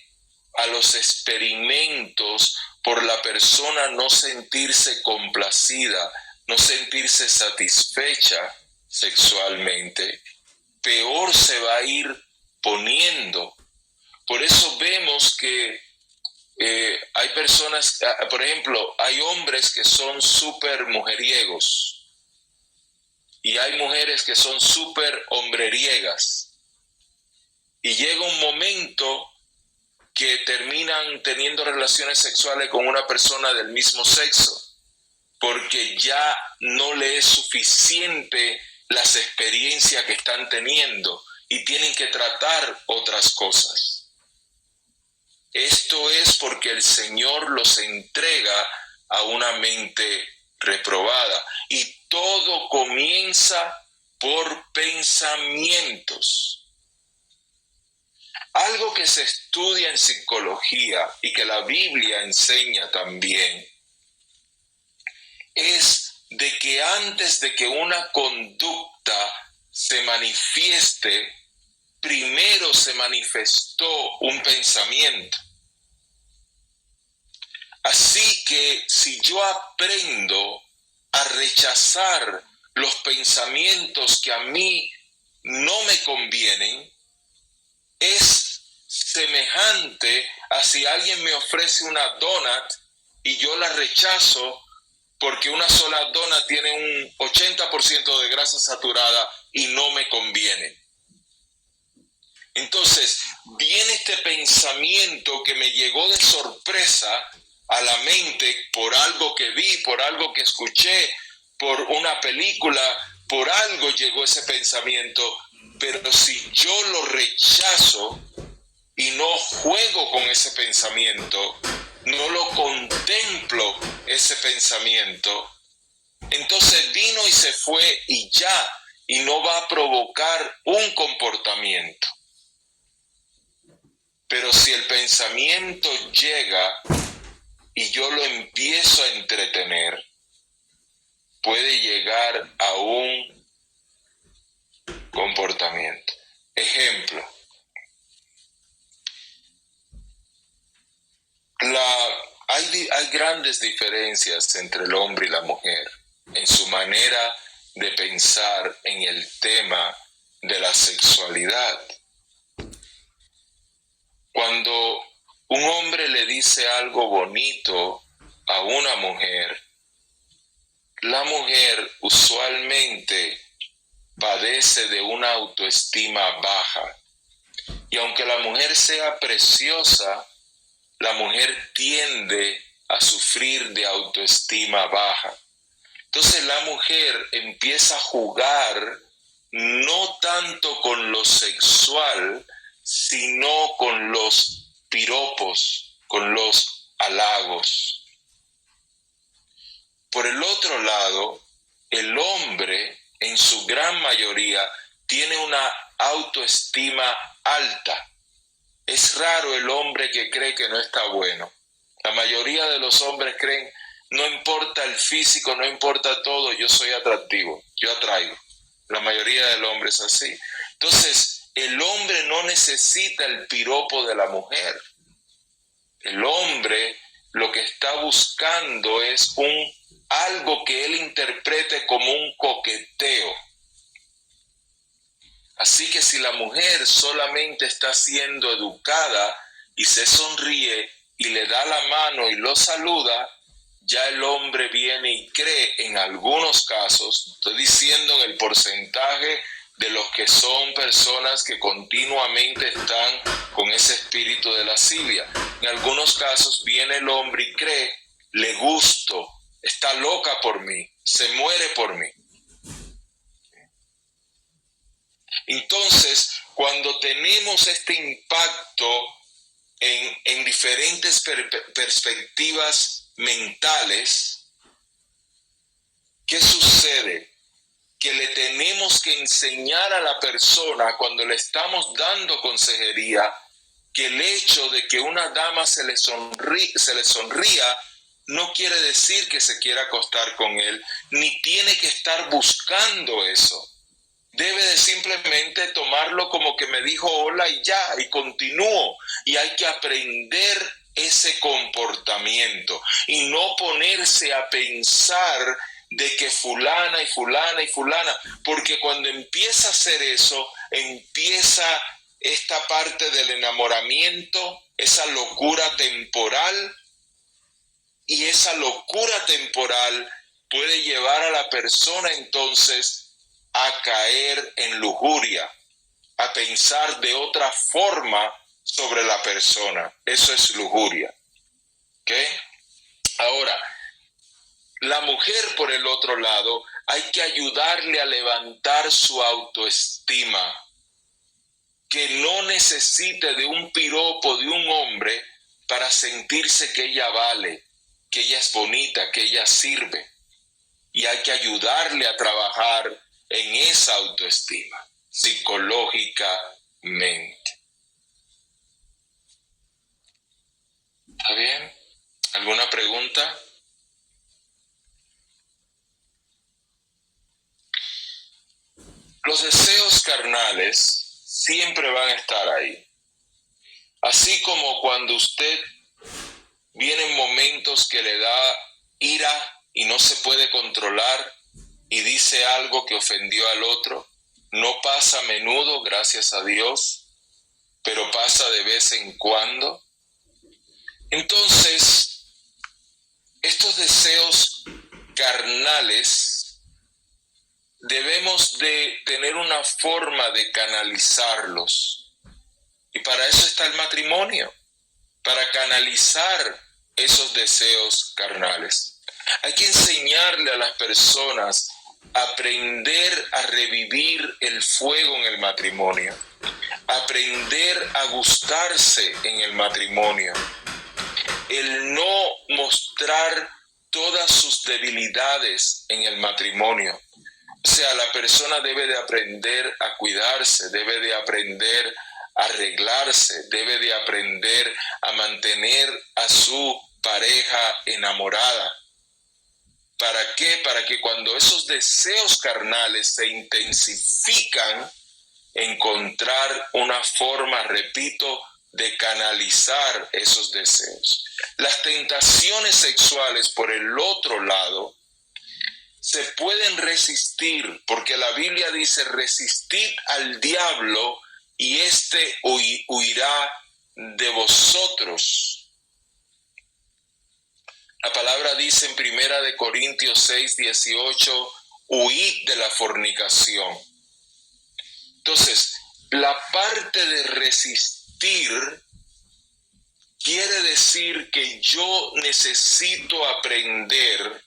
a los experimentos por la persona no sentirse complacida, no sentirse satisfecha sexualmente, peor se va a ir poniendo. Por eso vemos que hay personas, por ejemplo, hay hombres que son súper mujeriegos y hay mujeres que son súper hombreriegas. Y llega un momento que terminan teniendo relaciones sexuales con una persona del mismo sexo, porque ya no le es suficiente las experiencias que están teniendo y tienen que tratar otras cosas. Esto es porque el Señor los entrega a una mente reprobada y todo comienza por pensamientos. Algo que se estudia en psicología y que la Biblia enseña también es de que antes de que una conducta se manifieste, primero se manifestó un pensamiento. Así que si yo aprendo a rechazar los pensamientos que a mí no me convienen, es semejante a si alguien me ofrece una donut y yo la rechazo porque una sola donut tiene un 80% de grasa saturada y no me conviene. Entonces, viene este pensamiento que me llegó de sorpresa a la mente por algo que vi, por algo que escuché, por una película, por algo llegó ese pensamiento, pero si yo lo rechazo y no juego con ese pensamiento, no lo contemplo ese pensamiento, entonces vino y se fue y ya, y no va a provocar un comportamiento. Pero si el pensamiento llega y yo lo empiezo a entretener, puede llegar a un comportamiento. Ejemplo, hay grandes diferencias entre el hombre y la mujer en su manera de pensar en el tema de la sexualidad. Cuando un hombre le dice algo bonito a una mujer, la mujer usualmente padece de una autoestima baja. Y aunque la mujer sea preciosa, la mujer tiende a sufrir de autoestima baja. Entonces la mujer empieza a jugar no tanto con lo sexual, sino con los piropos, con los halagos. Por el otro lado, el hombre, en su gran mayoría, tiene una autoestima alta. Es raro el hombre que cree que no está bueno. La mayoría de los hombres creen, no importa el físico, no importa todo, yo soy atractivo, yo atraigo. La mayoría del hombre es así. Entonces, el hombre no necesita el piropo de la mujer. El hombre lo que está buscando es algo que él interprete como un coqueteo. Así que si la mujer solamente está siendo educada y se sonríe y le da la mano y lo saluda, ya el hombre viene y cree en algunos casos, estoy diciendo en el porcentaje de los que son personas que continuamente están con ese espíritu de lascivia. En algunos casos viene el hombre y cree, le gusto, está loca por mí, se muere por mí. Entonces, cuando tenemos este impacto en diferentes perspectivas mentales, ¿qué sucede? Que le tenemos que enseñar a la persona cuando le estamos dando consejería que el hecho de que una dama se le sonría no quiere decir que se quiera acostar con él, ni tiene que estar buscando eso. Debe de simplemente tomarlo como que me dijo hola y ya, y continúo. Y hay que aprender ese comportamiento y no ponerse a pensar de que fulana y fulana y fulana, porque cuando empieza a hacer eso, empieza esta parte del enamoramiento, esa locura temporal, y esa locura temporal puede llevar a la persona entonces a caer en lujuria, a pensar de otra forma sobre la persona. Eso es lujuria. ¿Ok? Ahora, la mujer, por el otro lado, hay que ayudarle a levantar su autoestima, que no necesite de un piropo de un hombre para sentirse que ella vale, que ella es bonita, que ella sirve. Y hay que ayudarle a trabajar en esa autoestima, psicológicamente. ¿Está bien? ¿Alguna pregunta? Los deseos carnales siempre van a estar ahí. Así como cuando usted vienen momentos que le da ira y no se puede controlar y dice algo que ofendió al otro. No pasa a menudo, gracias a Dios, pero pasa de vez en cuando. Entonces, estos deseos carnales debemos de tener una forma de canalizarlos. Y para eso está el matrimonio, para canalizar esos deseos carnales. Hay que enseñarle a las personas a aprender a revivir el fuego en el matrimonio, aprender a gustarse en el matrimonio, el no mostrar todas sus debilidades en el matrimonio. O sea, la persona debe de aprender a cuidarse, debe de aprender a arreglarse, debe de aprender a mantener a su pareja enamorada. ¿Para qué? Para que cuando esos deseos carnales se intensifican, encontrar una forma, repito, de canalizar esos deseos. Las tentaciones sexuales, por el otro lado, se pueden resistir, porque la Biblia dice: resistid al diablo y éste huirá de vosotros. La palabra dice en 1 Corintios 6:18, huid de la fornicación. Entonces, la parte de resistir quiere decir que yo necesito aprender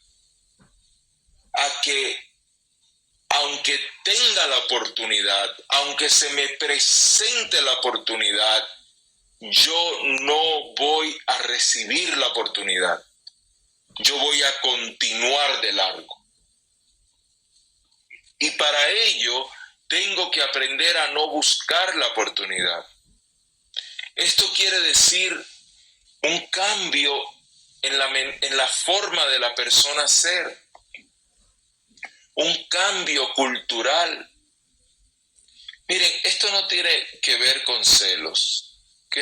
a que, aunque tenga la oportunidad, aunque se me presente la oportunidad, yo no voy a recibir la oportunidad. Yo voy a continuar de largo. Y para ello tengo que aprender a no buscar la oportunidad. Esto quiere decir un cambio en la forma de la persona ser, un cambio cultural. Miren, esto no tiene que ver con celos, ¿ok?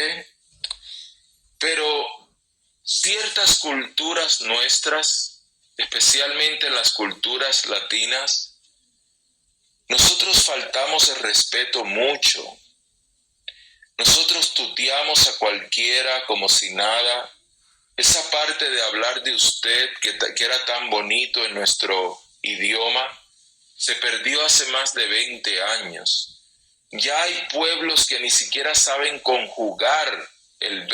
Pero ciertas culturas nuestras, especialmente las culturas latinas, nosotros faltamos el respeto mucho. Nosotros tuteamos a cualquiera como si nada. Esa parte de hablar de usted, que era tan bonito en nuestro idioma, se perdió hace más de 20 años. Ya hay pueblos que ni siquiera saben conjugar el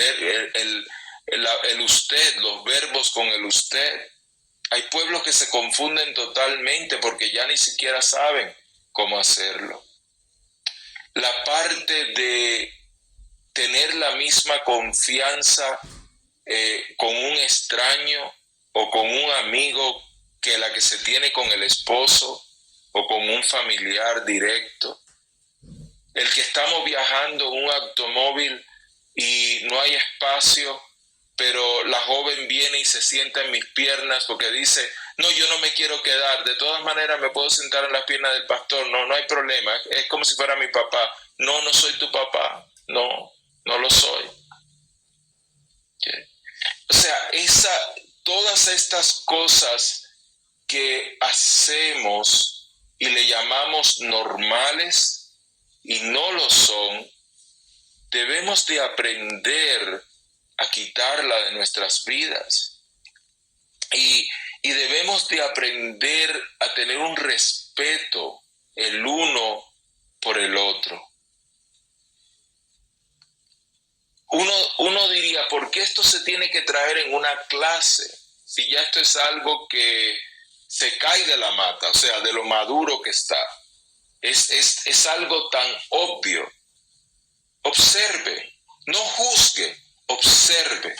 usted, los verbos con el usted. Hay pueblos que se confunden totalmente porque ya ni siquiera saben cómo hacerlo. La parte de tener la misma confianza con un extraño o con un amigo que la que se tiene con el esposo o con un familiar directo. El que estamos viajando en un automóvil y no hay espacio, pero la joven viene y se sienta en mis piernas porque dice: no, yo no me quiero quedar, de todas maneras me puedo sentar en las piernas del pastor, no hay problema, es como si fuera mi papá. No, no soy tu papá, no lo soy. ¿Okay? O sea, todas estas cosas que hacemos y le llamamos normales y no lo son, debemos de aprender a quitarla de nuestras vidas. Y debemos de aprender a tener un respeto el uno por el otro. Uno diría: ¿por qué esto se tiene que traer en una clase? Si ya esto es algo que se cae de la mata, o sea, de lo maduro que está. Es algo tan obvio. Observe, no juzgue, observe.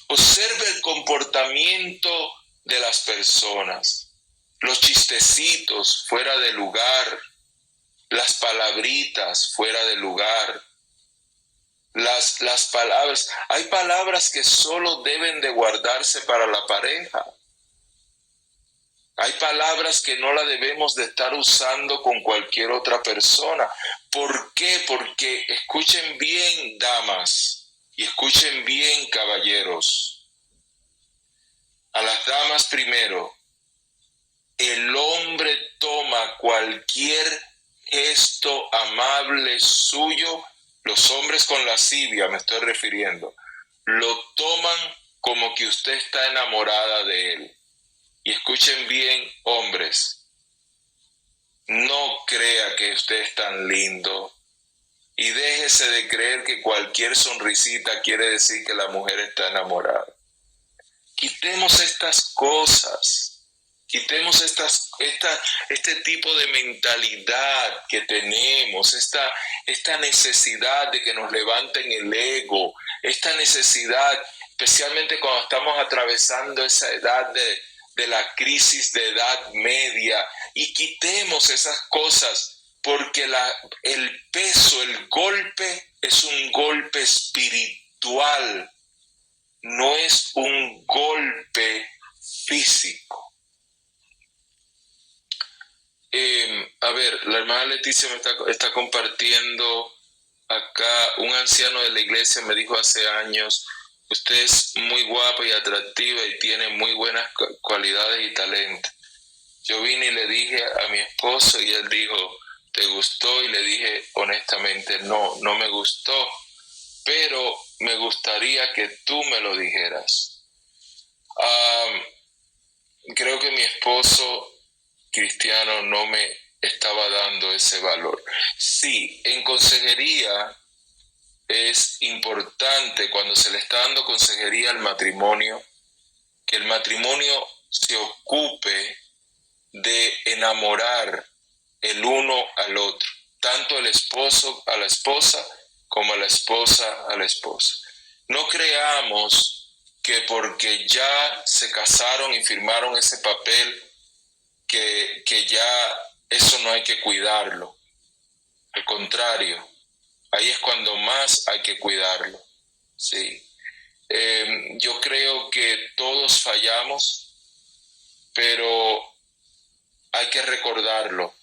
Observe el comportamiento de las personas, los chistecitos fuera de lugar, las palabritas fuera de lugar, las palabras. Hay palabras que solo deben de guardarse para la pareja. Hay palabras que no la debemos de estar usando con cualquier otra persona. ¿Por qué? Porque escuchen bien, damas, y escuchen bien, caballeros. a las damas primero, el hombre toma cualquier gesto amable suyo, los hombres con lascivia me estoy refiriendo, lo toman como que usted está enamorada de él. Y escuchen bien, hombres, no crea que usted es tan lindo y déjese de creer que cualquier sonrisita quiere decir que la mujer está enamorada. Quitemos estas cosas, quitemos este tipo de mentalidad que tenemos, esta necesidad de que nos levanten el ego, esta necesidad, especialmente cuando estamos atravesando esa edad de la crisis de edad media, y quitemos esas cosas porque el peso, el golpe es un golpe espiritual, no es un golpe físico. La hermana Leticia me está compartiendo acá, un anciano de la iglesia me dijo hace años, usted es muy guapa y atractiva y tiene muy buenas cualidades y talento. Yo vine y le dije a mi esposo y él dijo, ¿te gustó? Y le dije honestamente, no me gustó, pero me gustaría que tú me lo dijeras. Creo que mi esposo cristiano no me estaba dando ese valor. Sí, en consejería es importante cuando se le está dando consejería al matrimonio, que el matrimonio se ocupe de enamorar el uno al otro, tanto el esposo a la esposa como la esposa a la esposa. No creamos que porque ya se casaron y firmaron ese papel, que ya eso no hay que cuidarlo. Al contrario, ahí es cuando más hay que cuidarlo. Sí. Yo creo que todos fallamos, pero hay que recordarlo.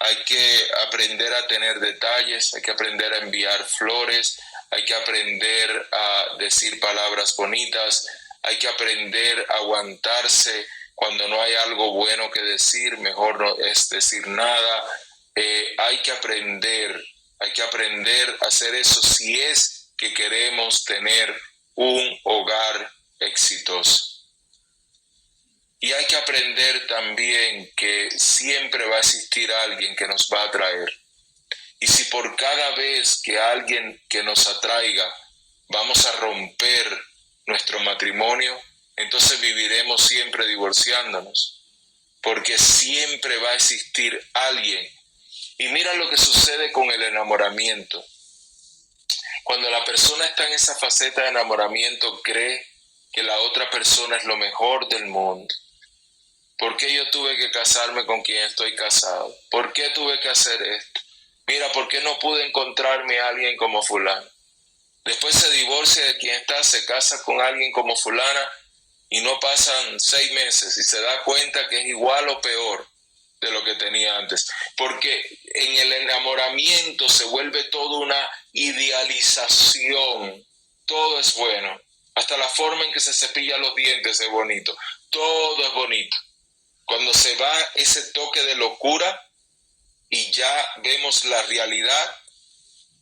Hay que aprender a tener detalles, hay que aprender a enviar flores, hay que aprender a decir palabras bonitas, hay que aprender a aguantarse cuando no hay algo bueno que decir, mejor no es decir nada. Hay que aprender a hacer eso si es que queremos tener un hogar exitoso. Y hay que aprender también que siempre va a existir alguien que nos va a atraer. Y si por cada vez que alguien que nos atraiga vamos a romper nuestro matrimonio, entonces viviremos siempre divorciándonos. Porque siempre va a existir alguien. Y mira lo que sucede con el enamoramiento. Cuando la persona está en esa faceta de enamoramiento, cree que la otra persona es lo mejor del mundo. ¿Por qué yo tuve que casarme con quien estoy casado? ¿Por qué tuve que hacer esto? Mira, ¿por qué no pude encontrarme a alguien como fulano? Después se divorcia de quien está, se casa con alguien como fulana y no pasan 6 meses y se da cuenta que es igual o peor de lo que tenía antes. Porque en el enamoramiento se vuelve toda una idealización. Todo es bueno. Hasta la forma en que se cepilla los dientes es bonito. Todo es bonito. Cuando se va ese toque de locura y ya vemos la realidad,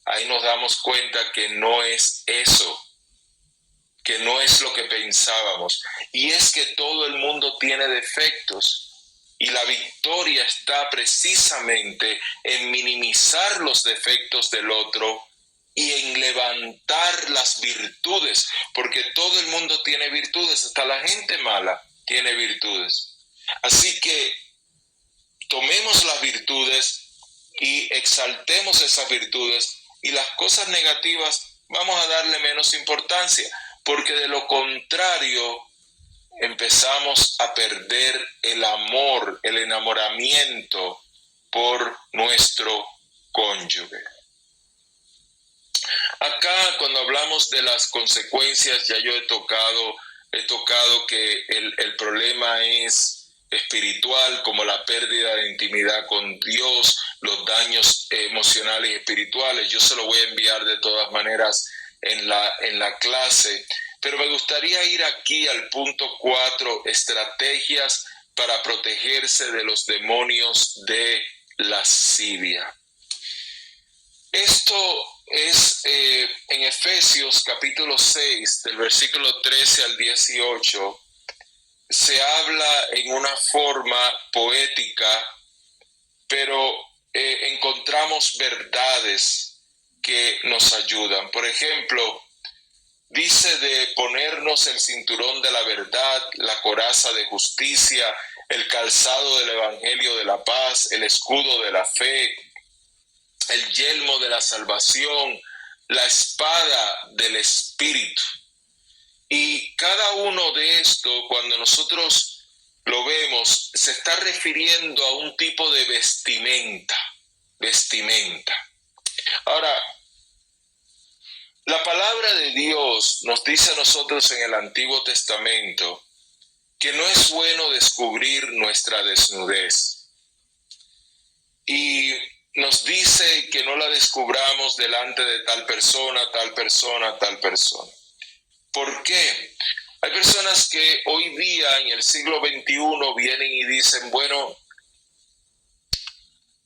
ahí nos damos cuenta que no es eso, que no es lo que pensábamos. Y es que todo el mundo tiene defectos y la victoria está precisamente en minimizar los defectos del otro y en levantar las virtudes, porque todo el mundo tiene virtudes, hasta la gente mala tiene virtudes. Así que tomemos las virtudes y exaltemos esas virtudes, y las cosas negativas vamos a darle menos importancia, porque de lo contrario empezamos a perder el amor, el enamoramiento por nuestro cónyuge. Acá, cuando hablamos de las consecuencias, ya yo he tocado que el problema es espiritual, como la pérdida de intimidad con Dios, los daños emocionales y espirituales. Yo se lo voy a enviar de todas maneras en la clase, Pero me gustaría ir aquí al punto 4, estrategias para protegerse de los demonios de lascivia. Esto es en Efesios capítulo 6, del versículo 13 al 18, se habla en una forma poética, pero encontramos verdades que nos ayudan. Por ejemplo, dice de ponernos el cinturón de la verdad, la coraza de justicia, el calzado del evangelio de la paz, el escudo de la fe, el yelmo de la salvación, la espada del Espíritu. Y cada uno de estos, cuando nosotros lo vemos, se está refiriendo a un tipo de vestimenta. Ahora, la palabra de Dios nos dice a nosotros en el Antiguo Testamento que no es bueno descubrir nuestra desnudez. Y nos dice que no la descubramos delante de tal persona. ¿Por qué? Hay personas que hoy día en el siglo XXI vienen y dicen, bueno,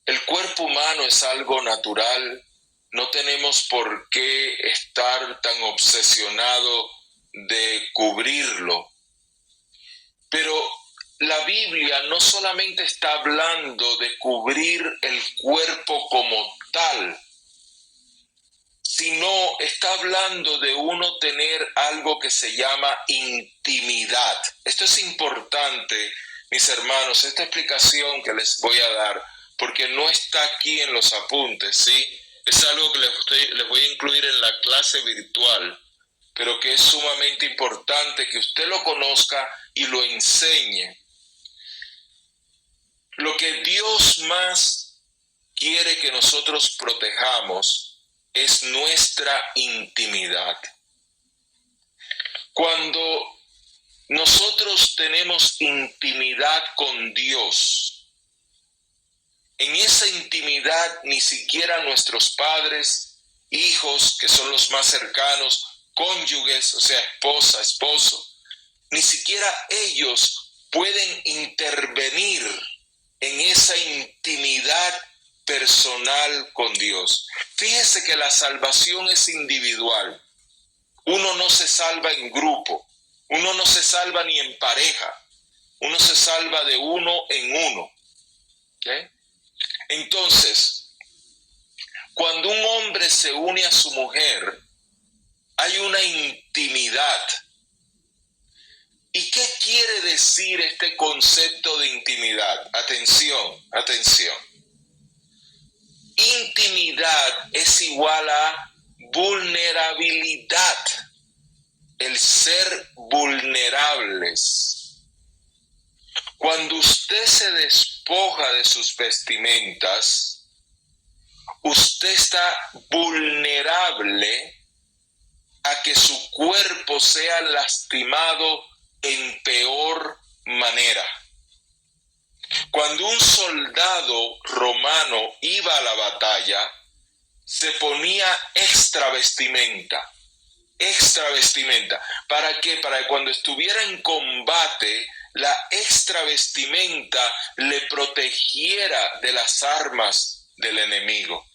el cuerpo humano es algo natural, no tenemos por qué estar tan obsesionado de cubrirlo. Pero la Biblia no solamente está hablando de cubrir el cuerpo como tal, sino está hablando de uno tener algo que se llama intimidad. Esto es importante, mis hermanos, esta explicación que les voy a dar, porque no está aquí en los apuntes, ¿sí? Es algo que les voy a incluir en la clase virtual, pero que es sumamente importante que usted lo conozca y lo enseñe. Lo que Dios más quiere que nosotros protejamos es nuestra intimidad. Cuando nosotros tenemos intimidad con Dios, en esa intimidad ni siquiera nuestros padres, hijos, que son los más cercanos, cónyuges, o sea, esposa, esposo, ni siquiera ellos pueden intervenir en esa intimidad personal con Dios. Fíjese que la salvación es individual. Uno no se salva en grupo, uno no se salva ni en pareja, uno se salva de uno en uno. ¿Okay? Entonces, cuando un hombre se une a su mujer, hay una intimidad. ¿Y qué quiere decir este concepto de intimidad? Atención. Intimidad es igual a vulnerabilidad, el ser vulnerables. Cuando usted se despoja de sus vestimentas, usted está vulnerable a que su cuerpo sea lastimado en peor manera. Cuando un soldado romano iba a la batalla, se ponía extra vestimenta. ¿Para qué? Para que cuando estuviera en combate, la extra vestimenta le protegiera de las armas del enemigo.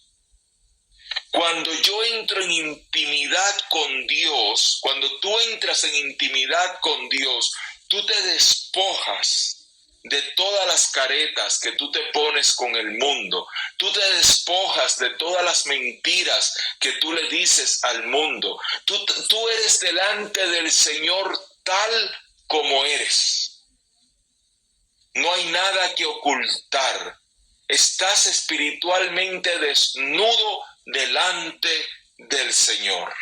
Cuando yo entro en intimidad con Dios, cuando tú entras en intimidad con Dios, tú te despojas de todas las caretas que tú te pones con el mundo. Tú te despojas de todas las mentiras que tú le dices al mundo. Tú eres delante del Señor tal como eres. No hay nada que ocultar. Estás espiritualmente desnudo delante del Señor.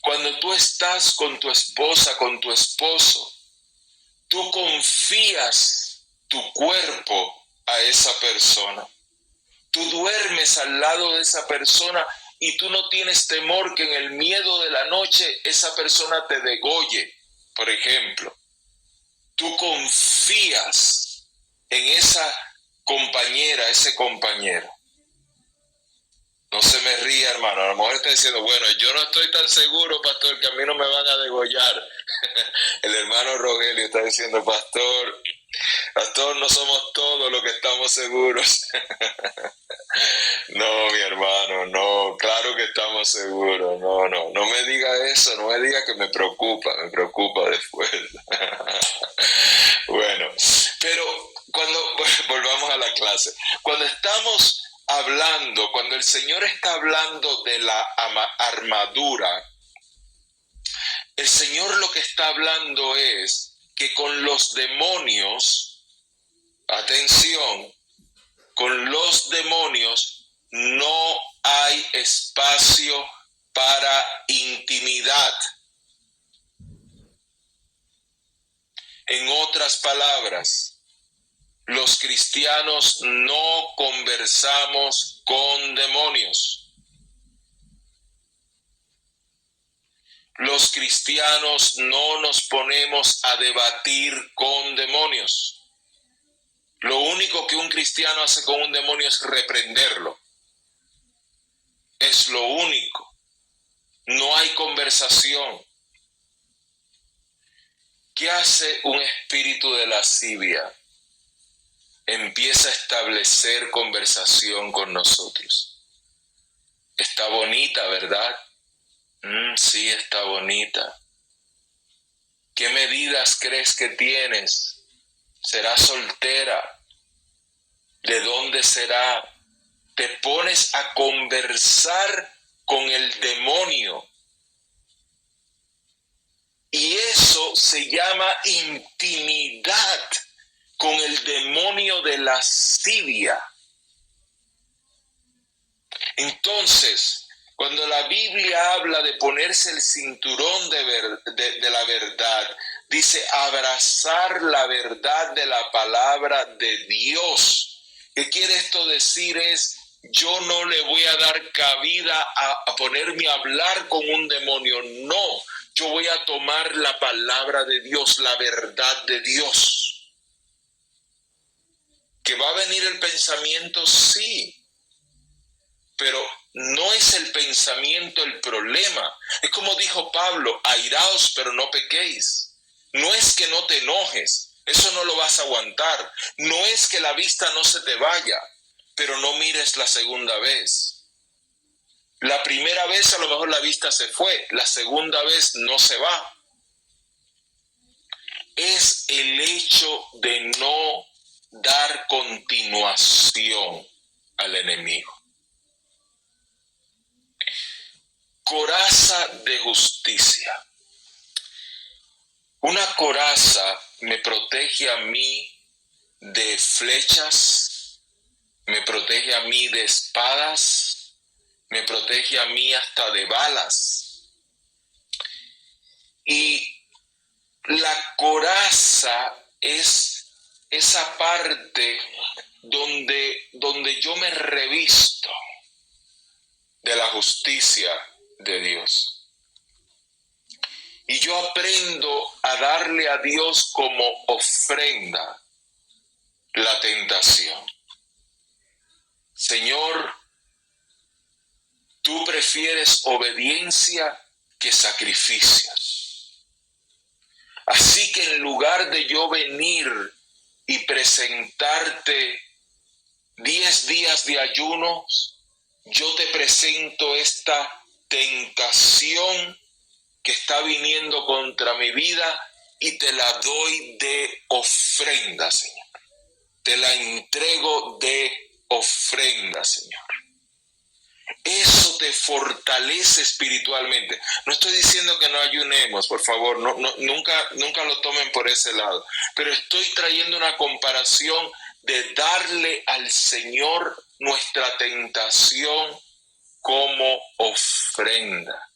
Cuando tú estás con tu esposa, con tu esposo, tú confías tu cuerpo a esa persona. Tú duermes al lado de esa persona y tú no tienes temor que en el miedo de la noche esa persona te degolle, por ejemplo. Tú confías en esa compañera, ese compañero. No se me ría, hermano. A lo mejor está diciendo, bueno, yo no estoy tan seguro, pastor, que a mí no me van a degollar. El hermano Rogelio está diciendo, pastor, no somos todos los que estamos seguros. No, mi hermano, no, claro que estamos seguros. No me diga eso, no me diga que me preocupa después. Bueno, pero volvamos a la clase, cuando estamos hablando, cuando el Señor está hablando de la armadura, el Señor lo que está hablando es que con los demonios, atención, con los demonios no hay espacio para intimidad. En otras palabras, los cristianos no conversamos con demonios. Los cristianos no nos ponemos a debatir con demonios. Lo único que un cristiano hace con un demonio es reprenderlo. Es lo único. No hay conversación. ¿Qué hace un espíritu de lascivia? Empieza a establecer conversación con nosotros. Está bonita, ¿verdad? Sí, está bonita. ¿Qué medidas crees que tienes? ¿Será soltera? ¿De dónde será? Te pones a conversar con el demonio. Y eso se llama intimidad con el demonio de lascivia. Entonces, cuando la Biblia habla de ponerse el cinturón de la verdad, dice abrazar la verdad de la palabra de Dios. ¿Qué quiere esto decir? Yo no le voy a dar cabida a ponerme a hablar con un demonio. No, yo voy a tomar la palabra de Dios, la verdad de Dios. ¿Que va a venir el pensamiento? Sí. Pero no es el pensamiento el problema. Es como dijo Pablo, airaos pero no pequéis. No es que no te enojes, eso no lo vas a aguantar. No es que la vista no se te vaya, pero no mires la segunda vez. La primera vez a lo mejor la vista se fue, la segunda vez no se va. Es el hecho de no dar continuación al enemigo. Coraza de justicia. Una coraza me protege a mí de flechas, me protege a mí de espadas, me protege a mí hasta de balas. Y la coraza es esa parte donde yo me revisto de la justicia de Dios. Y yo aprendo a darle a Dios como ofrenda la tentación. Señor, tú prefieres obediencia que sacrificios. Así que en lugar de yo venir y presentarte 10 días de ayunos, yo te presento esta tentación que está viniendo contra mi vida y te la doy de ofrenda, Señor. Te la entrego de ofrenda, Señor. Eso te fortalece espiritualmente. No estoy diciendo que no ayunemos, por favor, nunca lo tomen por ese lado. Pero estoy trayendo una comparación de darle al Señor nuestra tentación como ofrenda.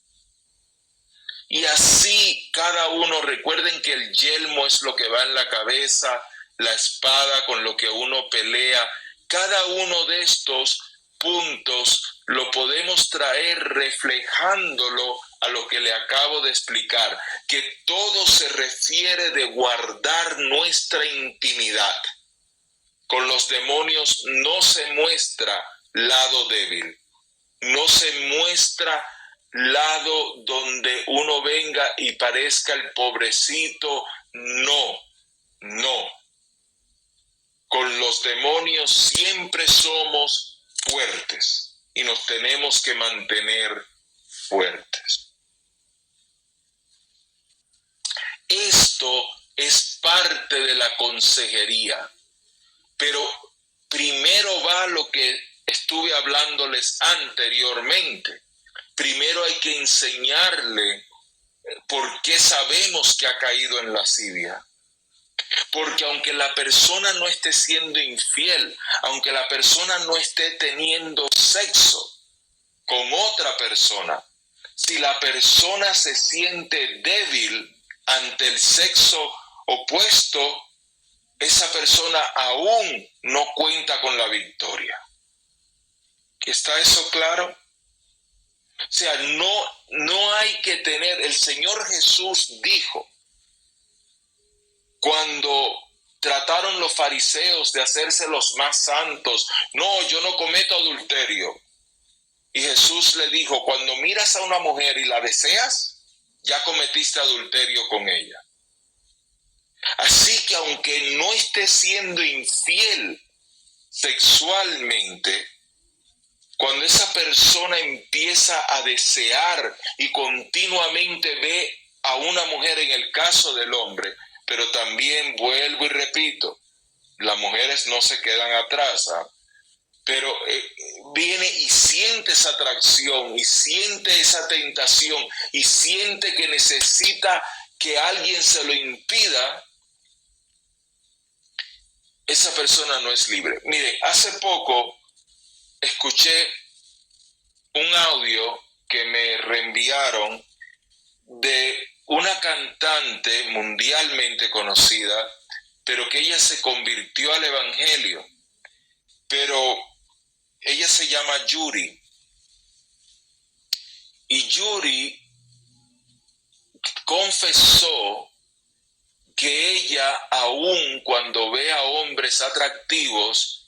Y así cada uno, recuerden que el yelmo es lo que va en la cabeza, la espada con lo que uno pelea. Cada uno de estos puntos lo podemos traer reflejándolo a lo que le acabo de explicar, que todo se refiere de guardar nuestra intimidad. Con los demonios no se muestra lado débil. No se muestra lado donde uno venga y parezca el pobrecito. No, no. Con los demonios siempre somos fuertes y nos tenemos que mantener fuertes. Esto es parte de la consejería, pero primero va lo que estuve hablándoles anteriormente. Primero hay que enseñarle por qué sabemos que ha caído en lascivia. Porque aunque la persona no esté siendo infiel, aunque la persona no esté teniendo sexo con otra persona, si la persona se siente débil ante el sexo opuesto, esa persona aún no cuenta con la victoria. ¿Está eso claro? O sea, no hay que tener, el Señor Jesús dijo, cuando trataron los fariseos de hacerse los más santos, no, yo no cometo adulterio. Y Jesús le dijo, cuando miras a una mujer y la deseas, ya cometiste adulterio con ella. Así que aunque no esté siendo infiel sexualmente, cuando esa persona empieza a desear y continuamente ve a una mujer, en el caso del hombre, pero también vuelvo y repito, las mujeres no se quedan atrás, pero viene y siente esa atracción y siente esa tentación y siente que necesita que alguien se lo impida, esa persona no es libre. Miren, hace poco escuché un audio que me reenviaron de una cantante mundialmente conocida, pero que ella se convirtió al evangelio. Pero ella se llama Yuri. Y Yuri confesó que ella, aun cuando ve a hombres atractivos,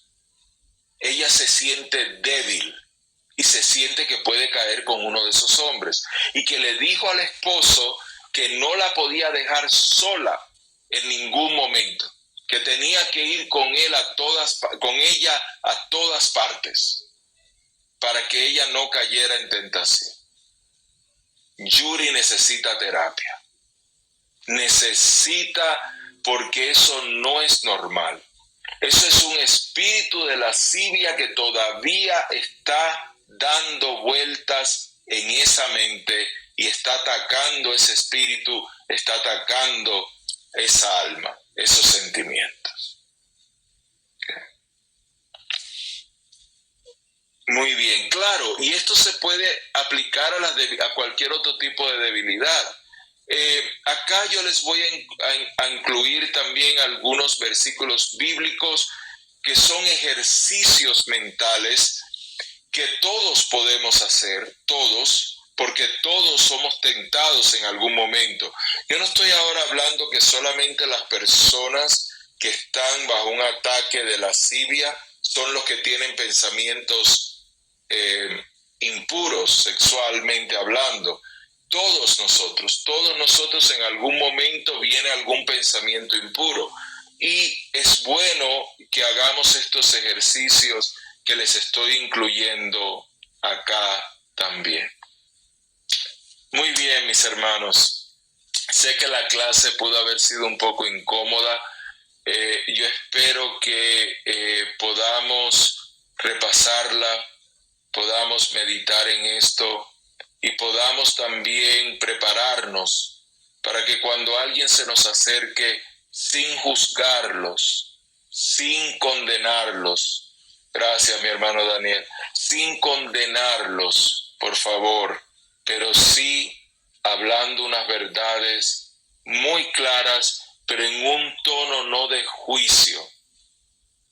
ella se siente débil y se siente que puede caer con uno de esos hombres. Y que le dijo al esposo que no la podía dejar sola en ningún momento, que tenía que ir con ella a todas partes para que ella no cayera en tentación. Yuri necesita terapia. Necesita, porque eso no es normal. Eso es un espíritu de lascivia que todavía está dando vueltas en esa mente y está atacando ese espíritu, está atacando esa alma, esos sentimientos. Okay. Muy bien, claro, y esto se puede aplicar a cualquier otro tipo de debilidad. Acá yo les voy a incluir también algunos versículos bíblicos que son ejercicios mentales que todos podemos hacer, todos, porque todos somos tentados en algún momento. Yo no estoy ahora hablando que solamente las personas que están bajo un ataque de lascivia son los que tienen pensamientos impuros sexualmente hablando. Todos nosotros en algún momento viene algún pensamiento impuro. Y es bueno que hagamos estos ejercicios que les estoy incluyendo acá también. Muy bien, mis hermanos. Sé que la clase pudo haber sido un poco incómoda. Yo espero que podamos repasarla, podamos meditar en esto y podamos también prepararnos para que cuando alguien se nos acerque, sin juzgarlos, sin condenarlos, gracias mi hermano Daniel, sin condenarlos, por favor, pero sí hablando unas verdades muy claras, pero en un tono no de juicio,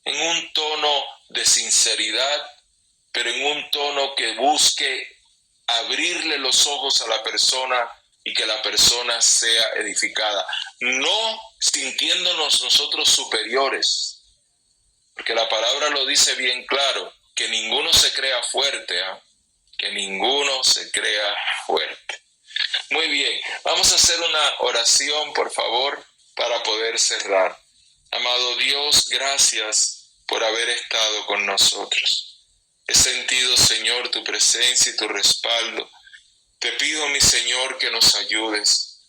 en un tono de sinceridad, pero en un tono que busque abrirle los ojos a la persona y que la persona sea edificada, no sintiéndonos nosotros superiores, porque la palabra lo dice bien claro, que ninguno se crea fuerte, que ninguno se crea fuerte. Muy bien, vamos a hacer una oración, por favor, para poder cerrar. Amado Dios, gracias por haber estado con nosotros. He sentido, Señor, tu presencia y tu respaldo. Te pido, mi Señor, que nos ayudes.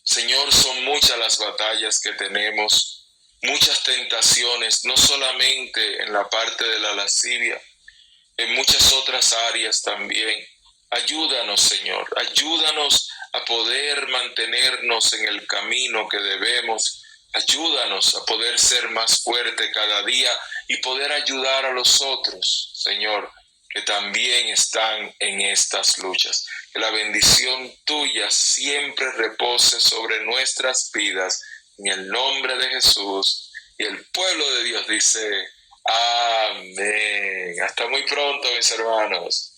Señor, son muchas las batallas que tenemos, muchas tentaciones, no solamente en la parte de la lascivia, en muchas otras áreas también. Ayúdanos, Señor, ayúdanos a poder mantenernos en el camino que debemos. Ayúdanos a poder ser más fuerte cada día y poder ayudar a los otros, Señor, que también están en estas luchas. Que la bendición tuya siempre repose sobre nuestras vidas, en el nombre de Jesús. Y el pueblo de Dios dice: amén. Hasta muy pronto, mis hermanos.